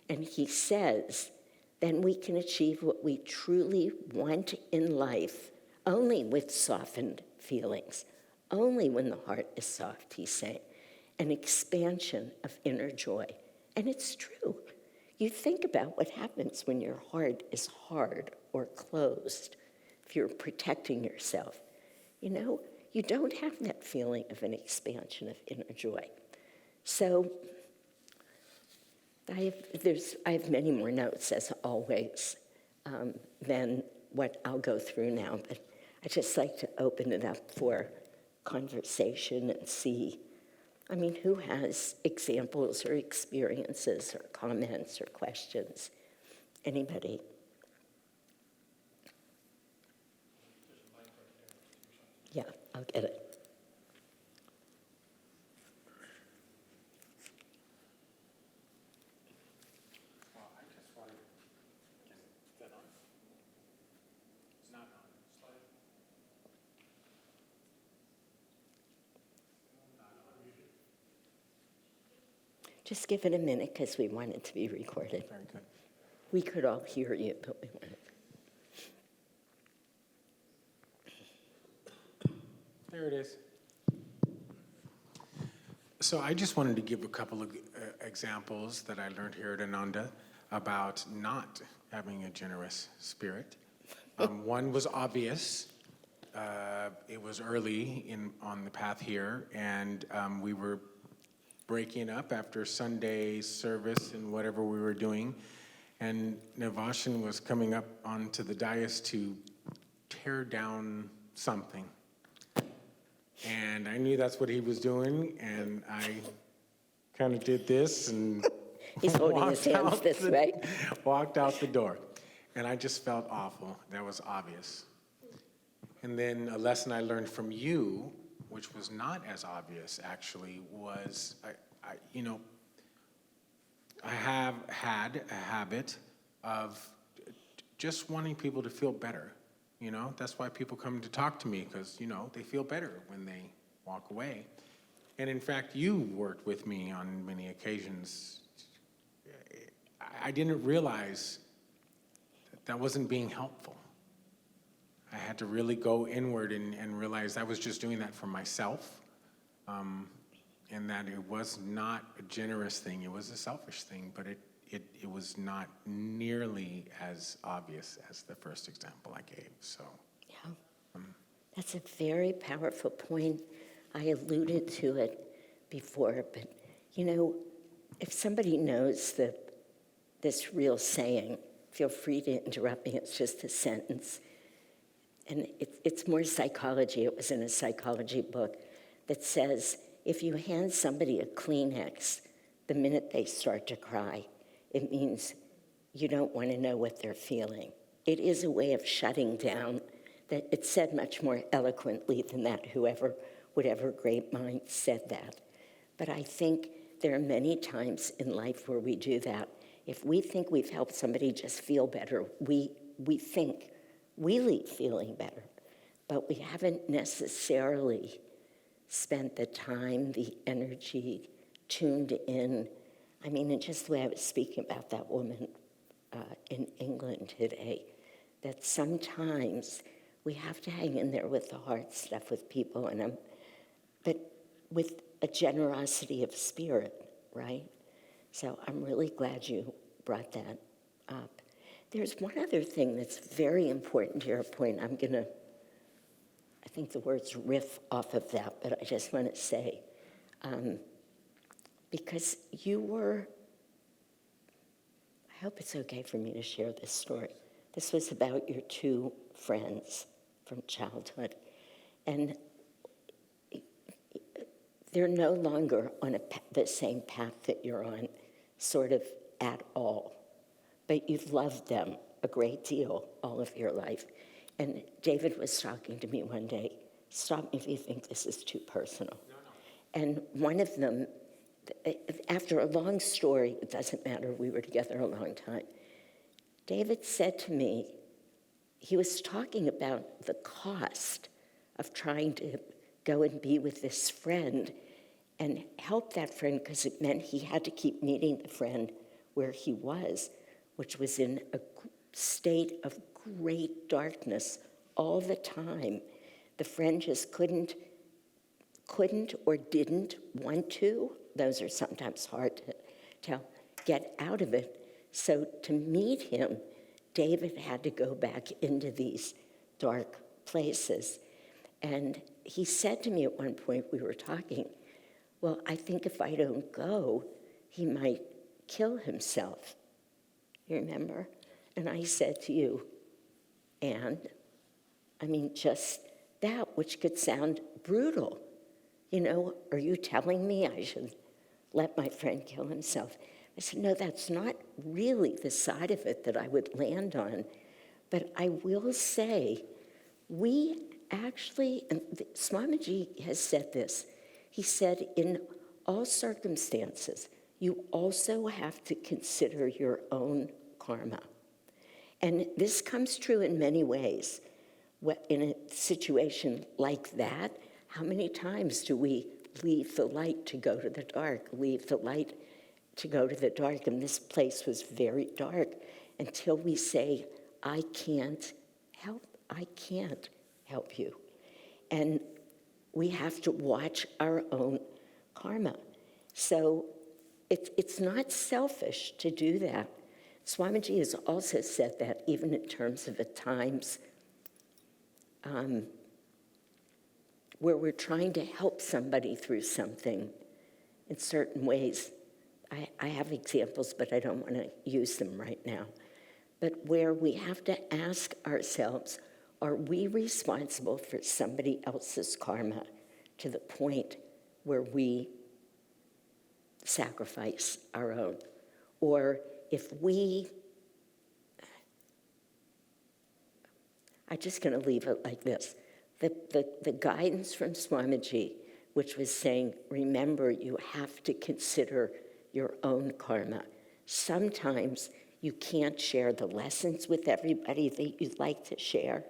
And he says, then we can achieve what we truly want in life only with softened feelings, only when the heart is soft, he's saying. an expansion of inner joy. And it's true. You think about what happens when your heart is hard or closed, if you're protecting yourself. You don't have that feeling of an expansion of inner joy. So I have many more notes, as always, than what I'll go through now, but I just like to open it up for conversation and see, who has examples or experiences or comments or questions? Anybody? Yeah, I'll get it. Well, I just wanted, is that on? It's not on. Slide it. Just give it a minute because we want it to be recorded. Very good. We could all hear you, but we want it. There it is. So I just wanted to give a couple of examples that I learned here at Ananda about not having a generous spirit. One was obvious. It was early on the path here, and we were breaking up after Sunday service and whatever we were doing, and Navashan was coming up onto the dais to tear down something. And I knew that's what he was doing, and I kind of did this and He's holding his hands this way. walked out the door. And I just felt awful. That was obvious. And then a lesson I learned from you, which was not as obvious actually, was I have had a habit of just wanting people to feel better. That's why people come to talk to me, because, they feel better when they walk away. And in fact, you worked with me on many occasions. I didn't realize that wasn't being helpful. I had to really go inward and realize I was just doing that for myself, and that it was not a generous thing. It was a selfish thing, but it was not nearly as obvious as the first example I gave. So, Yeah, that's a very powerful point. I alluded to it before, but if somebody knows this real saying, feel free to interrupt me. It's just a sentence, and it's more psychology. It was in a psychology book that says if you hand somebody a Kleenex the minute they start to cry, it means you don't want to know what they're feeling. It is a way of shutting down. That it's said much more eloquently than that, whatever great mind said that. But I think there are many times in life where we do that. If we think we've helped somebody just feel better, we think we leave feeling better. But we haven't necessarily spent the time, the energy, tuned in. And just the way I was speaking about that woman in England today, that sometimes we have to hang in there with the hard stuff with people, but with a generosity of spirit, right? So I'm really glad you brought that up. There's one other thing that's very important to your point. I think the words riff off of that, but I just want to say, because I hope it's okay for me to share this story. This was about your two friends from childhood, and they're no longer on the same path that you're on, sort of at all, but you've loved them a great deal all of your life. And David was talking to me one day, stop me if you think this is too personal. No. And one of them, after a long story, it doesn't matter, we were together a long time, David said to me, he was talking about the cost of trying to go and be with this friend and help that friend, because it meant he had to keep meeting the friend where he was, which was in a state of great darkness all the time. The friend just couldn't couldn't or didn't want to, those are sometimes hard to tell, get out of it. So to meet him, David had to go back into these dark places. And he said to me at one point, we were talking, well, I think if I don't go, he might kill himself. You remember? And I said to you, and? I mean, just that, which could sound brutal. You know, are you telling me I should let my friend kill himself? I said, no, that's not really the side of it that I would land on. But I will say, we actually, and Swamiji has said this, he said, in all circumstances, you also have to consider your own karma. And this comes true in many ways. In a situation like that, how many times do we leave the light to go to the dark, leave the light to go to the dark? And this place was very dark until we say, I can't help you. And we have to watch our own karma. So it's not selfish to do that. Swamiji has also said that even in terms of at times where we're trying to help somebody through something in certain ways. I have examples, but I don't want to use them right now. But where we have to ask ourselves, are we responsible for somebody else's karma to the point where we sacrifice our own? Or if I'm just going to leave it like this. The guidance from Swamiji, which was saying, remember, you have to consider your own karma. Sometimes you can't share the lessons with everybody that you'd like to share.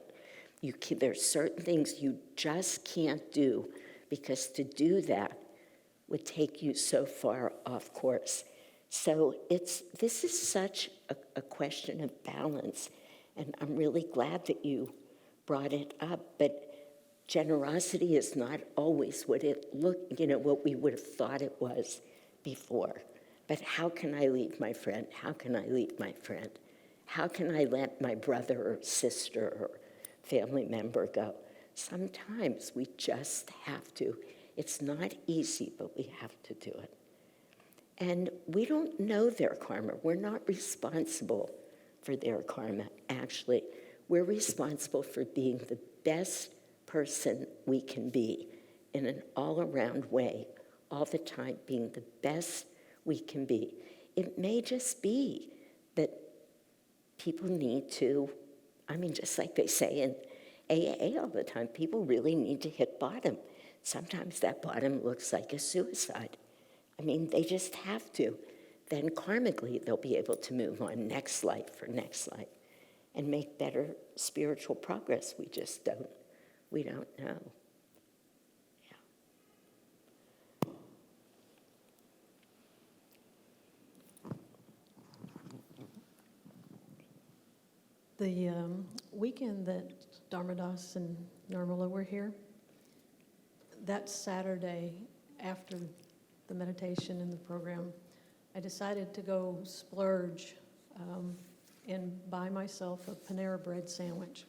There's certain things you just can't do, because to do that would take you so far off course. So this is such a question of balance, and I'm really glad that you brought it up. But generosity is not always what what we would have thought it was before. But how can I leave my friend? How can I leave my friend? How can I let my brother or sister or family member go? Sometimes we just have to. It's not easy, but we have to do it. And we don't know their karma. We're not responsible for their karma, actually. We're responsible for being the best person we can be in an all-around way, all the time, being the best we can be. It may just be that people need to, just like they say in AA all the time, people really need to hit bottom. Sometimes that bottom looks like a suicide. They just have to. Then karmically, they'll be able to move on next life and make better spiritual progress. We don't know. The weekend that Dharmadas and Nirmala were here, that Saturday after the meditation and the program, I decided to go splurge and buy myself a Panera Bread sandwich.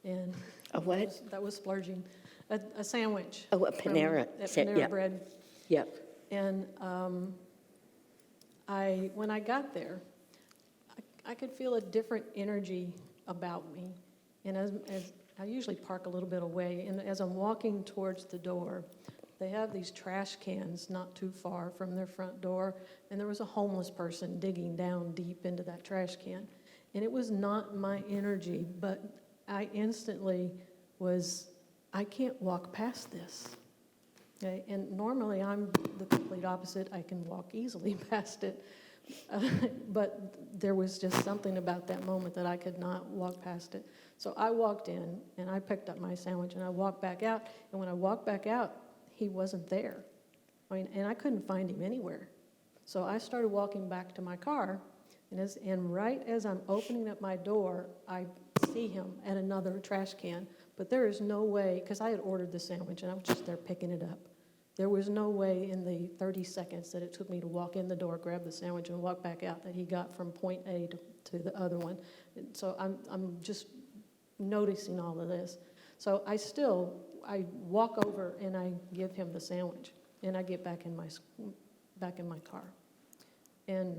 And A what? that was splurging. A sandwich. Oh, a Panera. At Panera Yeah. Bread. Yep. And when I got there, I could feel a different energy about me. And as I usually park a little bit away, and as I'm walking towards the door, they have these trash cans not too far from their front door, and there was a homeless person digging down deep into that trash can. And it was not my energy, but I instantly I can't walk past this. Okay? And normally I'm the complete opposite. I can walk easily past it. But there was just something about that moment that I could not walk past it. So I walked in, and I picked up my sandwich, and I walked back out. And when I walked back out, he wasn't there. And I couldn't find him anywhere. So I started walking back to my car, and right as I'm opening up my door, I see him at another trash can But there is no way, because I had ordered the sandwich and I was just there picking it up. There was no way in the 30 seconds that it took me to walk in the door, grab the sandwich, and walk back out that he got from point A to the other one. And so I'm just noticing all of this. So I walk over and I give him the sandwich, and I get back in my car. And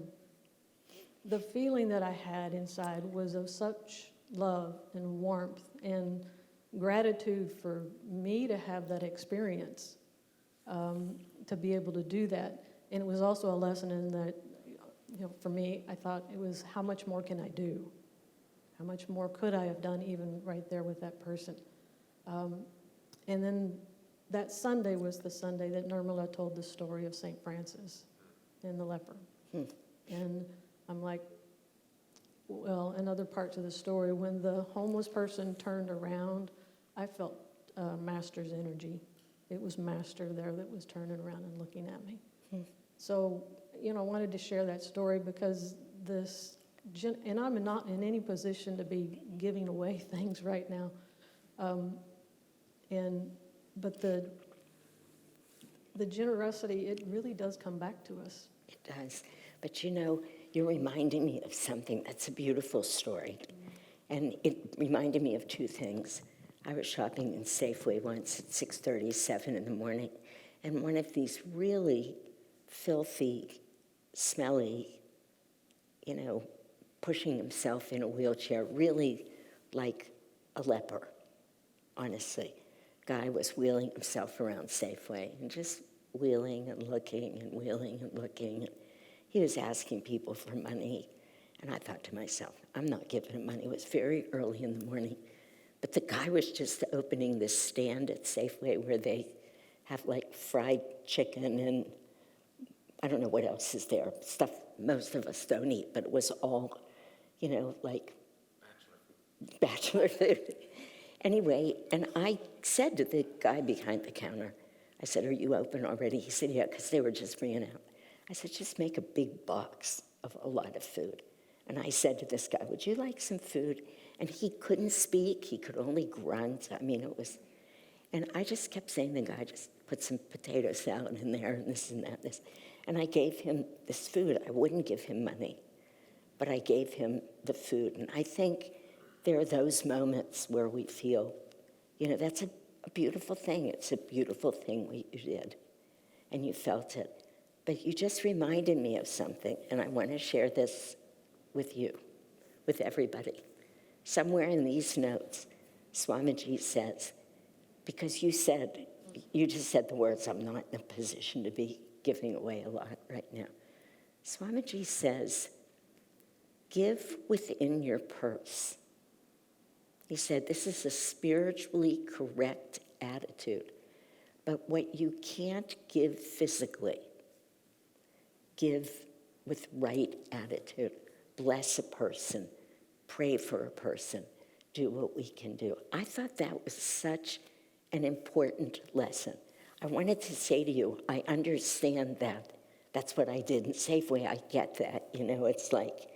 the feeling that I had inside was of such love and warmth and gratitude for me to have that experience, to be able to do that. And it was also a lesson in that, for me, I thought it was, how much more can I do? How much more could I have done even right there with that person? And then that Sunday was the Sunday that Nirmala told the story of St. Francis and the leper. And I'm like, well, in other parts of the story, when the homeless person turned around, I felt Master's energy. It was Master there that was turning around and looking at me. So, I wanted to share that story because and I'm not in any position to be giving away things right now. But the generosity, it really does come back to us. It does. But you're reminding me of something that's a beautiful story. And it reminded me of two things. I was shopping in Safeway once at 6:37 in the morning, and one of these really filthy, smelly, pushing himself in a wheelchair, really like a leper, honestly. Guy was wheeling himself around Safeway and just wheeling and looking and wheeling and looking. He was asking people for money, and I thought to myself, I'm not giving him money. It was very early in the morning. But the guy was just opening this stand at Safeway where they have like fried chicken and I don't know what else is there, stuff most of us don't eat, but it was all, like bachelor food. Anyway, and I said to the guy behind the counter, I said, are you open already? He said, yeah, because they were just bringing out. I said, just make a big box of a lot of food. And I said to this guy, would you like some food? And he couldn't speak. He could only grunt. And I just kept saying to the guy, just put some potato salad in there and this and that. And I gave him this food. I wouldn't give him money, but I gave him the food. And I think there are those moments where we feel, that's a beautiful thing. It's a beautiful thing what you did, and you felt it. But you just reminded me of something, and I want to share this with you, with everybody. Somewhere in these notes, Swamiji says, because you just said the words, I'm not in a position to be giving away a lot right now. Swamiji says, give within your purse. He said, this is a spiritually correct attitude, but what you can't give physically, give with right attitude. Bless a person, pray for a person, do what we can do. I thought that was such an important lesson. I wanted to say to you, I understand that. That's what I did in Safeway. I get that. It's like,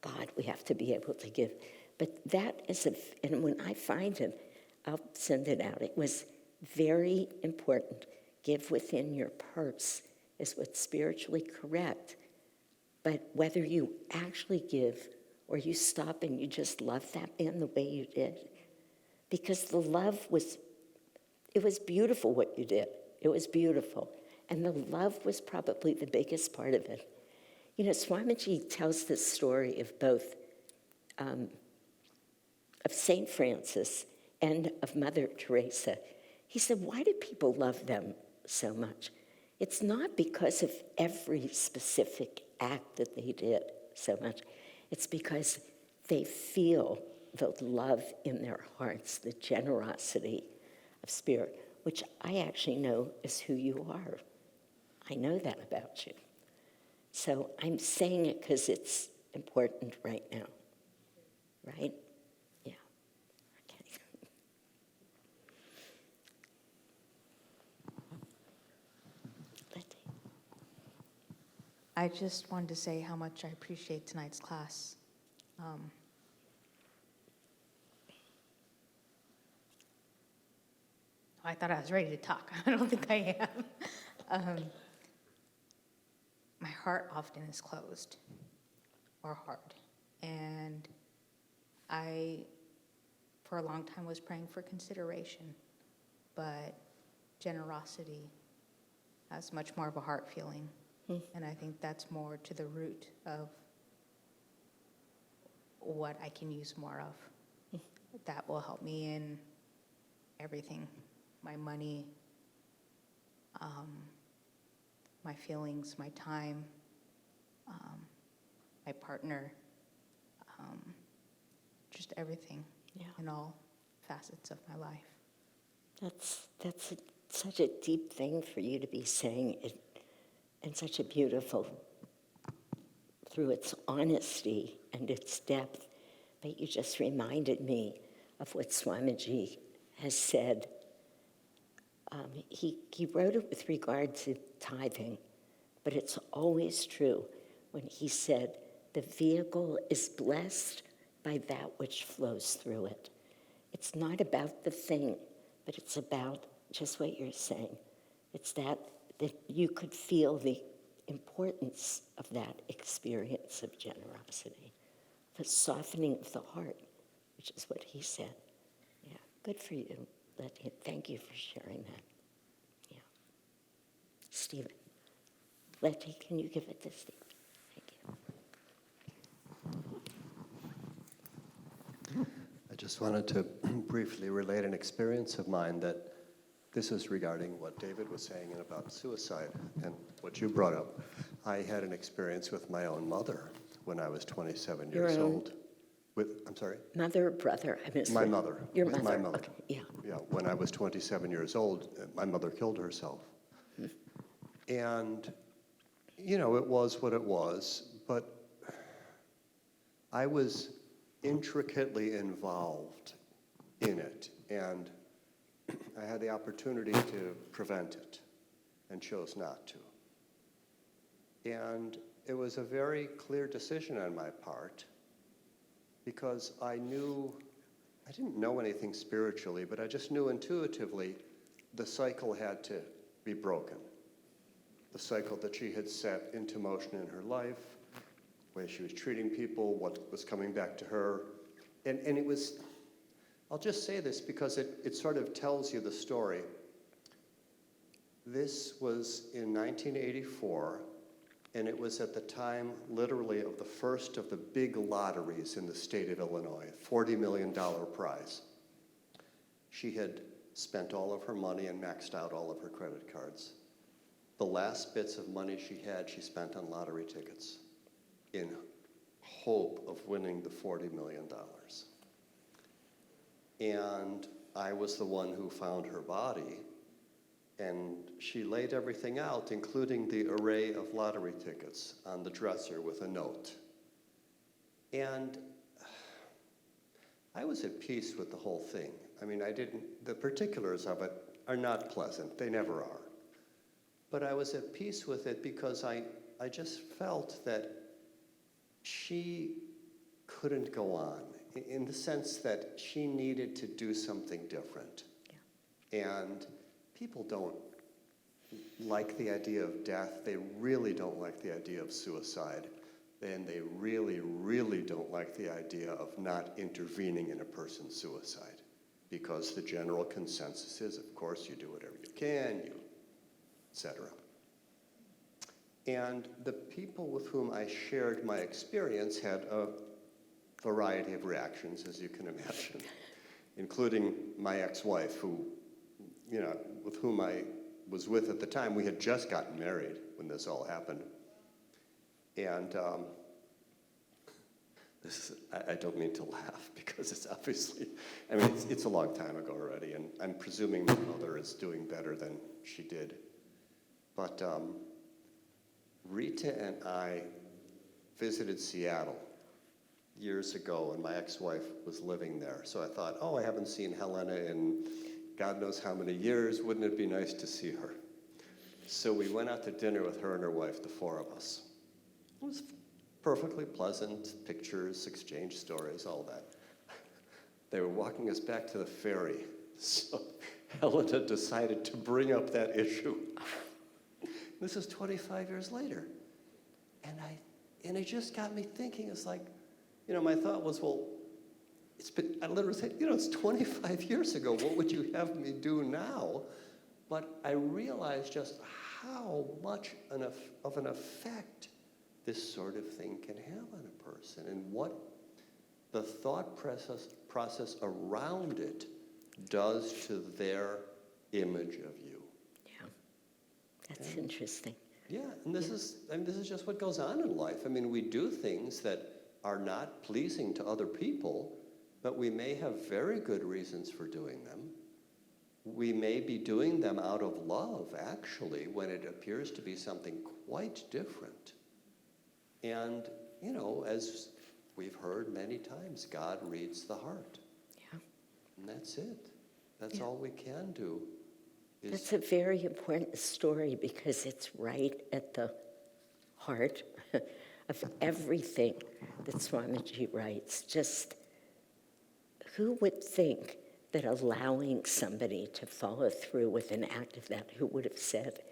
God, we have to be able to give. But that is and when I find it, I'll send it out. It was very important. Give within your purse is what's spiritually correct. But whether you actually give or you stop and you just love that man the way you did, because the love it was beautiful what you did. It was beautiful. And the love was probably the biggest part of it. Swamiji tells this story of both of St. Francis and of Mother Teresa. He said, why do people love them so much? It's not because of every specific act that they did so much. It's because they feel the love in their hearts, the generosity of spirit, which I actually know is who you are. I know that about you. So I'm saying it because it's important right now, right? Yeah, okay. Letty. I just wanted to say how much I appreciate tonight's class. I thought I was ready to talk. I don't think I am. My heart often is closed or hard. And I, for a long time, was praying for consideration, but generosity has much more of a heart feeling. And I think that's more to the root of what I can use more of. That will help me in everything, my money, my feelings, my time, my partner, just everything in all facets of my life. That's such a deep thing for you to be saying it, and such a beautiful, through its honesty and its depth. But you just reminded me of what Swamiji has said. He wrote it with regard to tithing, but it's always true when he said, the vehicle is blessed by that which flows through it. It's not about the thing, but it's about just what you're saying. It's that you could feel the importance of that experience of generosity, the softening of the heart, which is what he said. Yeah, good for you. Thank you for sharing that. Yeah. Stephen. Letty, can you give it to Stephen? Thank you. I just wanted to briefly relate an experience of mine that this is regarding what David was saying about suicide and what you brought up. I had an experience with my own mother when I was 27 years old. I'm sorry? Mother or brother? I missed My it. mother. Your With mother. my mother. Okay. Yeah. Yeah, when I was 27 years old, my mother killed herself. And, you know, it was what it was, but I was intricately involved in it, and I had the opportunity to prevent it and chose not to. And it was a very clear decision on my part, because I didn't know anything spiritually, but I just knew intuitively the cycle had to be broken. The cycle that she had set into motion in her life, the way she was treating people, what was coming back to her. And it was, I'll just say this because it sort of tells you the story. This was in 1984, and it was at the time, literally, of the first of the big lotteries in the state of Illinois, $40 million prize. She had spent all of her money and maxed out all of her credit cards. The last bits of money she had, she spent on lottery tickets in hope of winning the $40 million. And I was the one who found her body, and she laid everything out, including the array of lottery tickets on the dresser with a note. And I was at peace with the whole thing. I mean, the particulars of it are not pleasant. They never are. But I was at peace with it because I just felt that she couldn't go on, in the sense that she needed to do something different. Yeah. And people don't like the idea of death. They really don't like the idea of suicide. And they really, really don't like the idea of not intervening in a person's suicide. Because the general consensus is, of course, you do whatever you can, etc. And the people with whom I shared my experience had a variety of reactions, as you can imagine, including my ex-wife, who, you know, with whom I was with at the time. We had just gotten married when this all happened. And I don't mean to laugh, because it's obviously, I mean, it's a long time ago already, and I'm presuming my mother is doing better than she did. But Rita and I visited Seattle years ago, and my ex-wife was living there. So I thought, oh, I haven't seen Helena in God knows how many years. Wouldn't it be nice to see her? So we went out to dinner with her and her wife, the four of us. It was perfectly pleasant, pictures, exchanged stories, all that. They were walking us back to the ferry. So Helena decided to bring up that issue. This is 25 years later. And it just got me thinking, it's like, my thought was, well, I literally said, it's 25 years ago. What would you have me do now? But I realized just how much of an effect this sort of thing can have on a person, and what the thought process around it does to their image of you. Yeah, that's interesting. Yeah, and this is just what goes on in life. I mean, we do things that are not pleasing to other people, but we may have very good reasons for doing them. We may be doing them out of love, actually, when it appears to be something quite different. And, as we've heard many times, God reads the heart. Yeah. And that's it. That's Yeah. all we can do. That's a very important story because it's right at the heart of everything that Swamiji writes. Just who would think that allowing somebody to follow through with an act of that, who would have said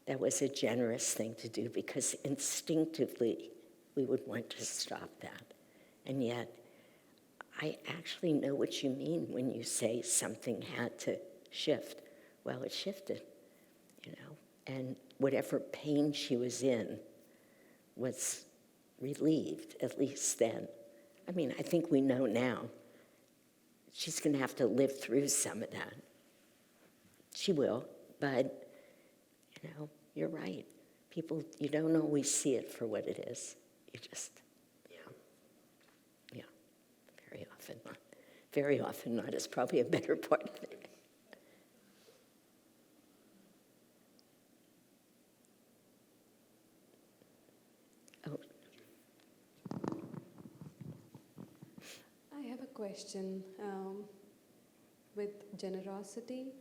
that was a generous thing to do? Because instinctively we would want to stop that. And yet, I actually know what you mean when you say something had to shift. Well, it shifted, and whatever pain she was in was relieved, at least then. I mean, I think we know now she's going to have to live through some of that. She will, but, you're right. People, you don't always see it for what it is. You just, yeah, very often not is probably a better part of it. I have a question with generosity,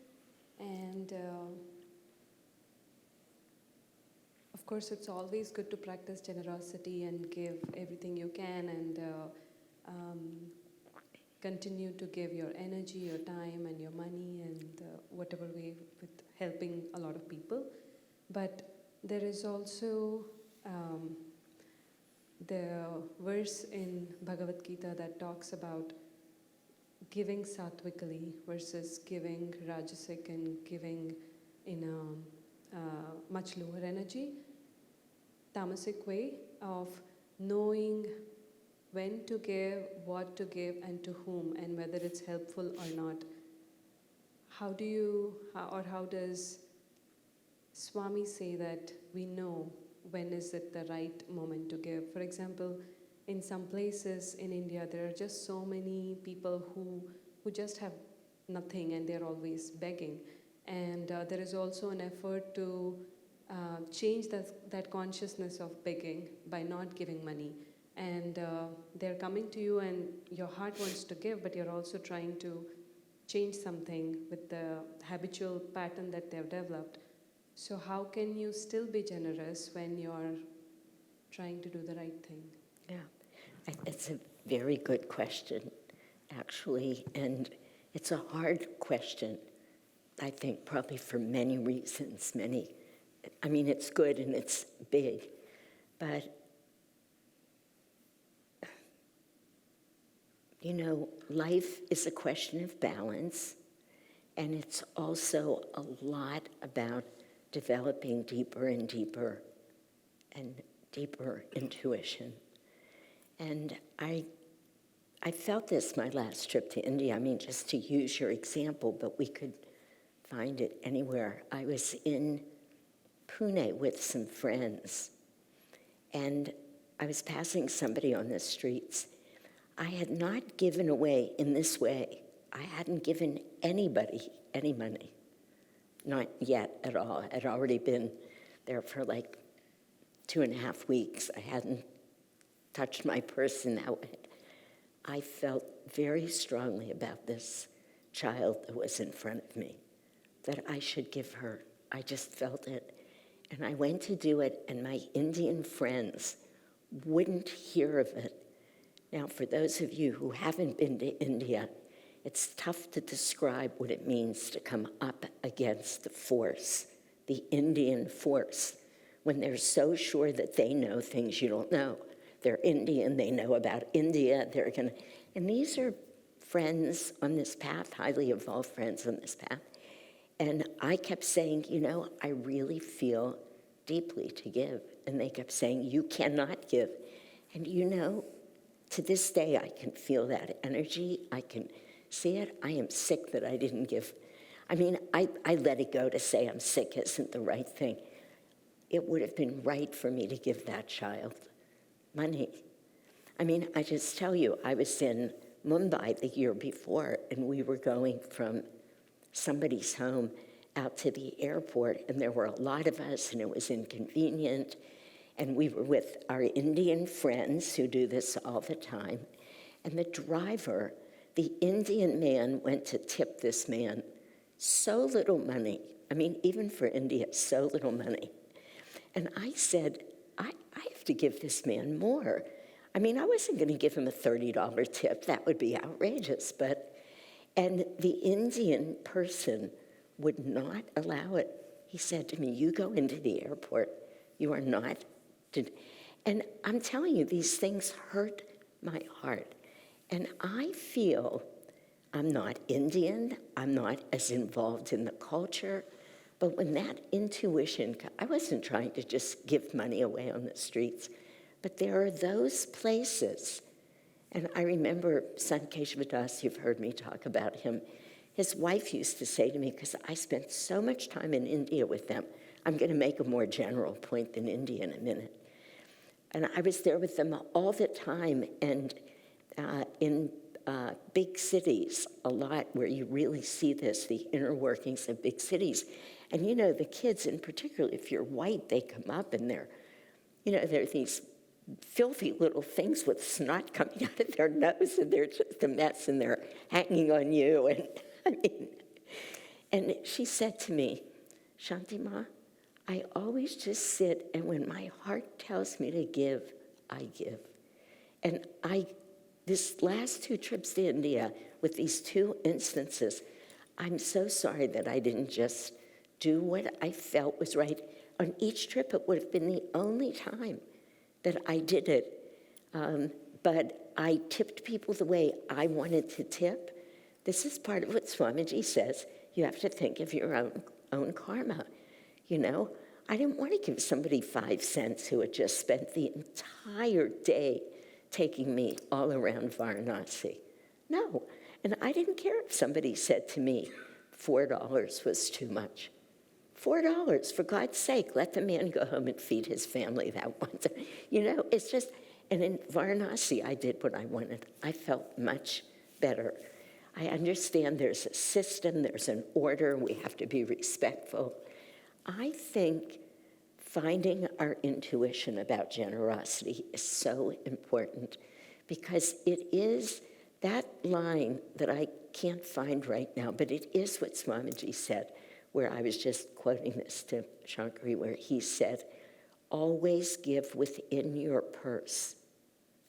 and of course it's always good to practice generosity and give everything you can, and continue to give your energy, your time, and your money, and whatever way with helping a lot of people. But there is also the verse in Bhagavad Gita that talks about giving sattvically versus giving rajasic and giving in a much lower energy, tamasic way of knowing when to give, what to give, and to whom, and whether it's helpful or not. How does Swami say that we know when is it the right moment to give? For example, in some places in India, there are just so many people who just have nothing and they're always begging. And there is also an effort to change that consciousness of begging by not giving money. And they're coming to you and your heart wants to give, but you're also trying to change something with the habitual pattern that they've developed. So how can you still be generous when you're trying to do the right thing? Yeah, it's a very good question, actually, and it's a hard question, I think, probably for many reasons, I mean, it's good and it's big, but, life is a question of balance, and it's also a lot about developing deeper and deeper and deeper intuition. And I felt this my last trip to India. I mean, just to use your example, but we could find it anywhere. I was in Pune with some friends, and I was passing somebody on the streets. I had not given away in this way. I hadn't given anybody any money. Not yet at all. I'd already been there for like 2.5 weeks. I hadn't touched my purse in that way. I felt very strongly about this child that was in front of me, that I should give her. I just felt it. And I went to do it, and my Indian friends wouldn't hear of it. Now, for those of you who haven't been to India, it's tough to describe what it means to come up against the force, the Indian force, when they're so sure that they know things you don't know. They're Indian, they know about India, and these are friends on this path, highly evolved friends on this path. And I kept saying, I really feel deeply to give. And they kept saying, you cannot give. And to this day, I can feel that energy. I can see it. I am sick that I didn't give. I let it go. To say I'm sick isn't the right thing. It would have been right for me to give that child money. I just tell you, I was in Mumbai the year before, and we were going from somebody's home out to the airport, and there were a lot of us, and it was inconvenient. And we were with our Indian friends who do this all the time. And the driver, the Indian man, went to tip this man so little money. Even for India, so little money. And I said, I have to give this man more. I wasn't going to give him a $30 tip. That would be outrageous. And the Indian person would not allow it. He said to me, you go into the airport. You are not. And I'm telling you, these things hurt my heart. And I feel I'm not Indian. I'm not as involved in the culture. But when that intuition, I wasn't trying to just give money away on the streets, but there are those places. And I remember Sant Keshavadas, you've heard me talk about him. His wife used to say to me, because I spent so much time in India with them, I'm going to make a more general point than India in a minute. And I was there with them all the time, and in big cities a lot where you really see this, the inner workings of big cities. And the kids in particular, if you're white, they come up and they're these filthy little things with snot coming out of their nose, and they're just a mess, and they're hanging on you. And she said to me, Shantima, I always just sit, and when my heart tells me to give, I give. And this last 2 trips to India, with these 2 instances, I'm so sorry that I didn't just do what I felt was right. On each trip, it would have been the only time that I did it. But I tipped people the way I wanted to tip. This is part of what Swamiji says. You have to think of your own karma. I didn't want to give somebody 5 cents who had just spent the entire day taking me all around Varanasi. No. And I didn't care if somebody said to me $4 was too much. $4, for God's sake, let the man go home and feed his family that one time. It's just, and in Varanasi, I did what I wanted. I felt much better. I understand there's a system, there's an order, we have to be respectful. I think finding our intuition about generosity is so important, because it is that line that I can't find right now, but it is what Swamiji said, where I was just quoting this to Shankari, where he said, always give within your purse.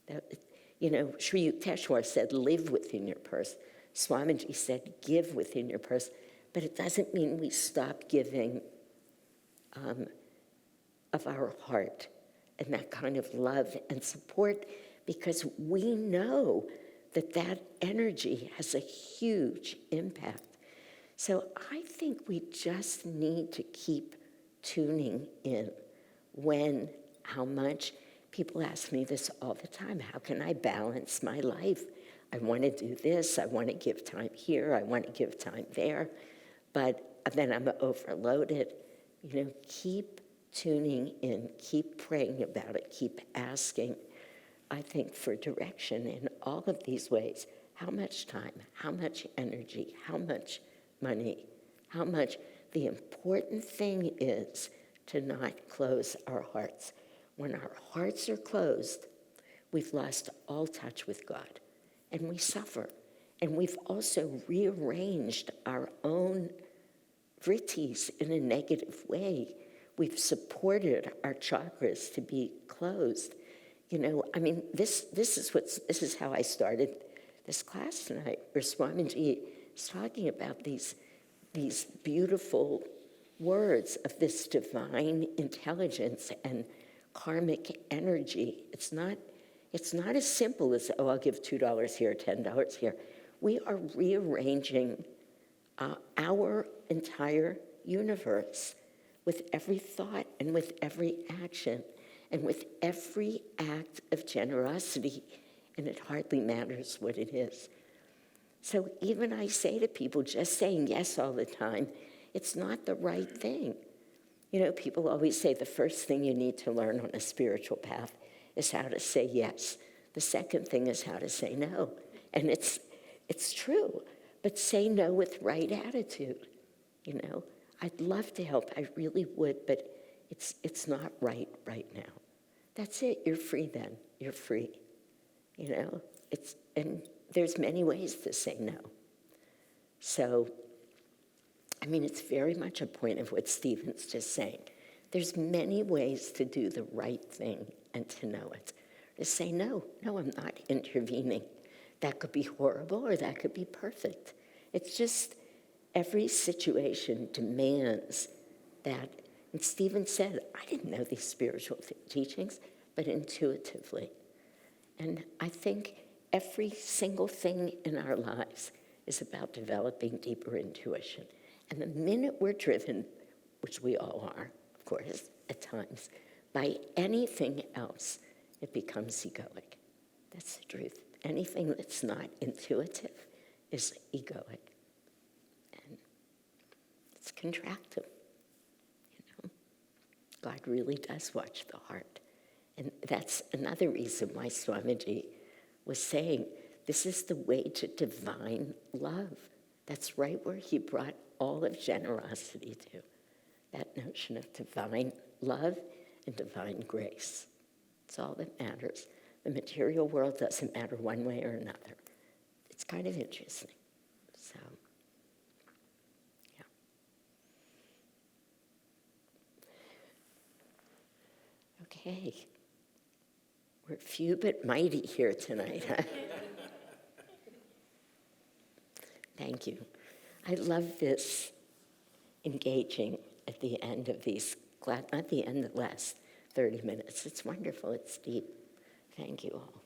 Sri Yukteswar said, live within your purse. Swamiji said, give within your purse. But it doesn't mean we stop giving of our heart and that kind of love and support, because we know that energy has a huge impact. So I think we just need to keep tuning in when, how much. People ask me this all the time. How can I balance my life? I want to do this. I want to give time here. I want to give time there. But then I'm overloaded. Keep tuning in. Keep praying about it. Keep asking, I think, for direction in all of these ways. How much time? How much energy? How much money? How much? The important thing is to not close our hearts. When our hearts are closed, we've lost all touch with God, and we suffer. And we've also rearranged our own vrittis in a negative way. We've supported our chakras to be closed. This is how I started this class tonight where Swamiji is talking about these beautiful words of this divine intelligence and karmic energy. It's not as simple as, oh, I'll give $2 here, $10 here. We are rearranging our entire universe with every thought and with every action and with every act of generosity, and it hardly matters what it is. So even I say to people, just saying yes all the time, it's not the right thing. You know, people always say the first thing you need to learn on a spiritual path is how to say yes. The second thing is how to say no. And it's true, but say no with right attitude. You know, I'd love to help, I really would, but it's not right now. That's it, you're free then, you're free. You know, and there's many ways to say no. So, I mean, it's very much a point of what Stephen's just saying. There's many ways to do the right thing and to know it. To say, no, I'm not intervening. That could be horrible or that could be perfect. It's just every situation demands that. And Stephen said, I didn't know these spiritual teachings, but intuitively. And I think every single thing in our lives is about developing deeper intuition. And the minute we're driven, which we all are, of course, at times, by anything else, it becomes egoic. That's the truth. Anything that's not intuitive is egoic. And it's contractive. You know? God really does watch the heart. And that's another reason why Swamiji was saying, this is the way to divine love. That's right where he brought all of generosity to, that notion of divine love and divine grace. It's all that matters. The material world doesn't matter one way or another. It's kind of interesting. So, yeah. Okay. We're few but mighty here tonight, huh? Thank you. I love this engaging at the end of these, not the end, the last 30 minutes. It's wonderful, it's deep. Thank you all.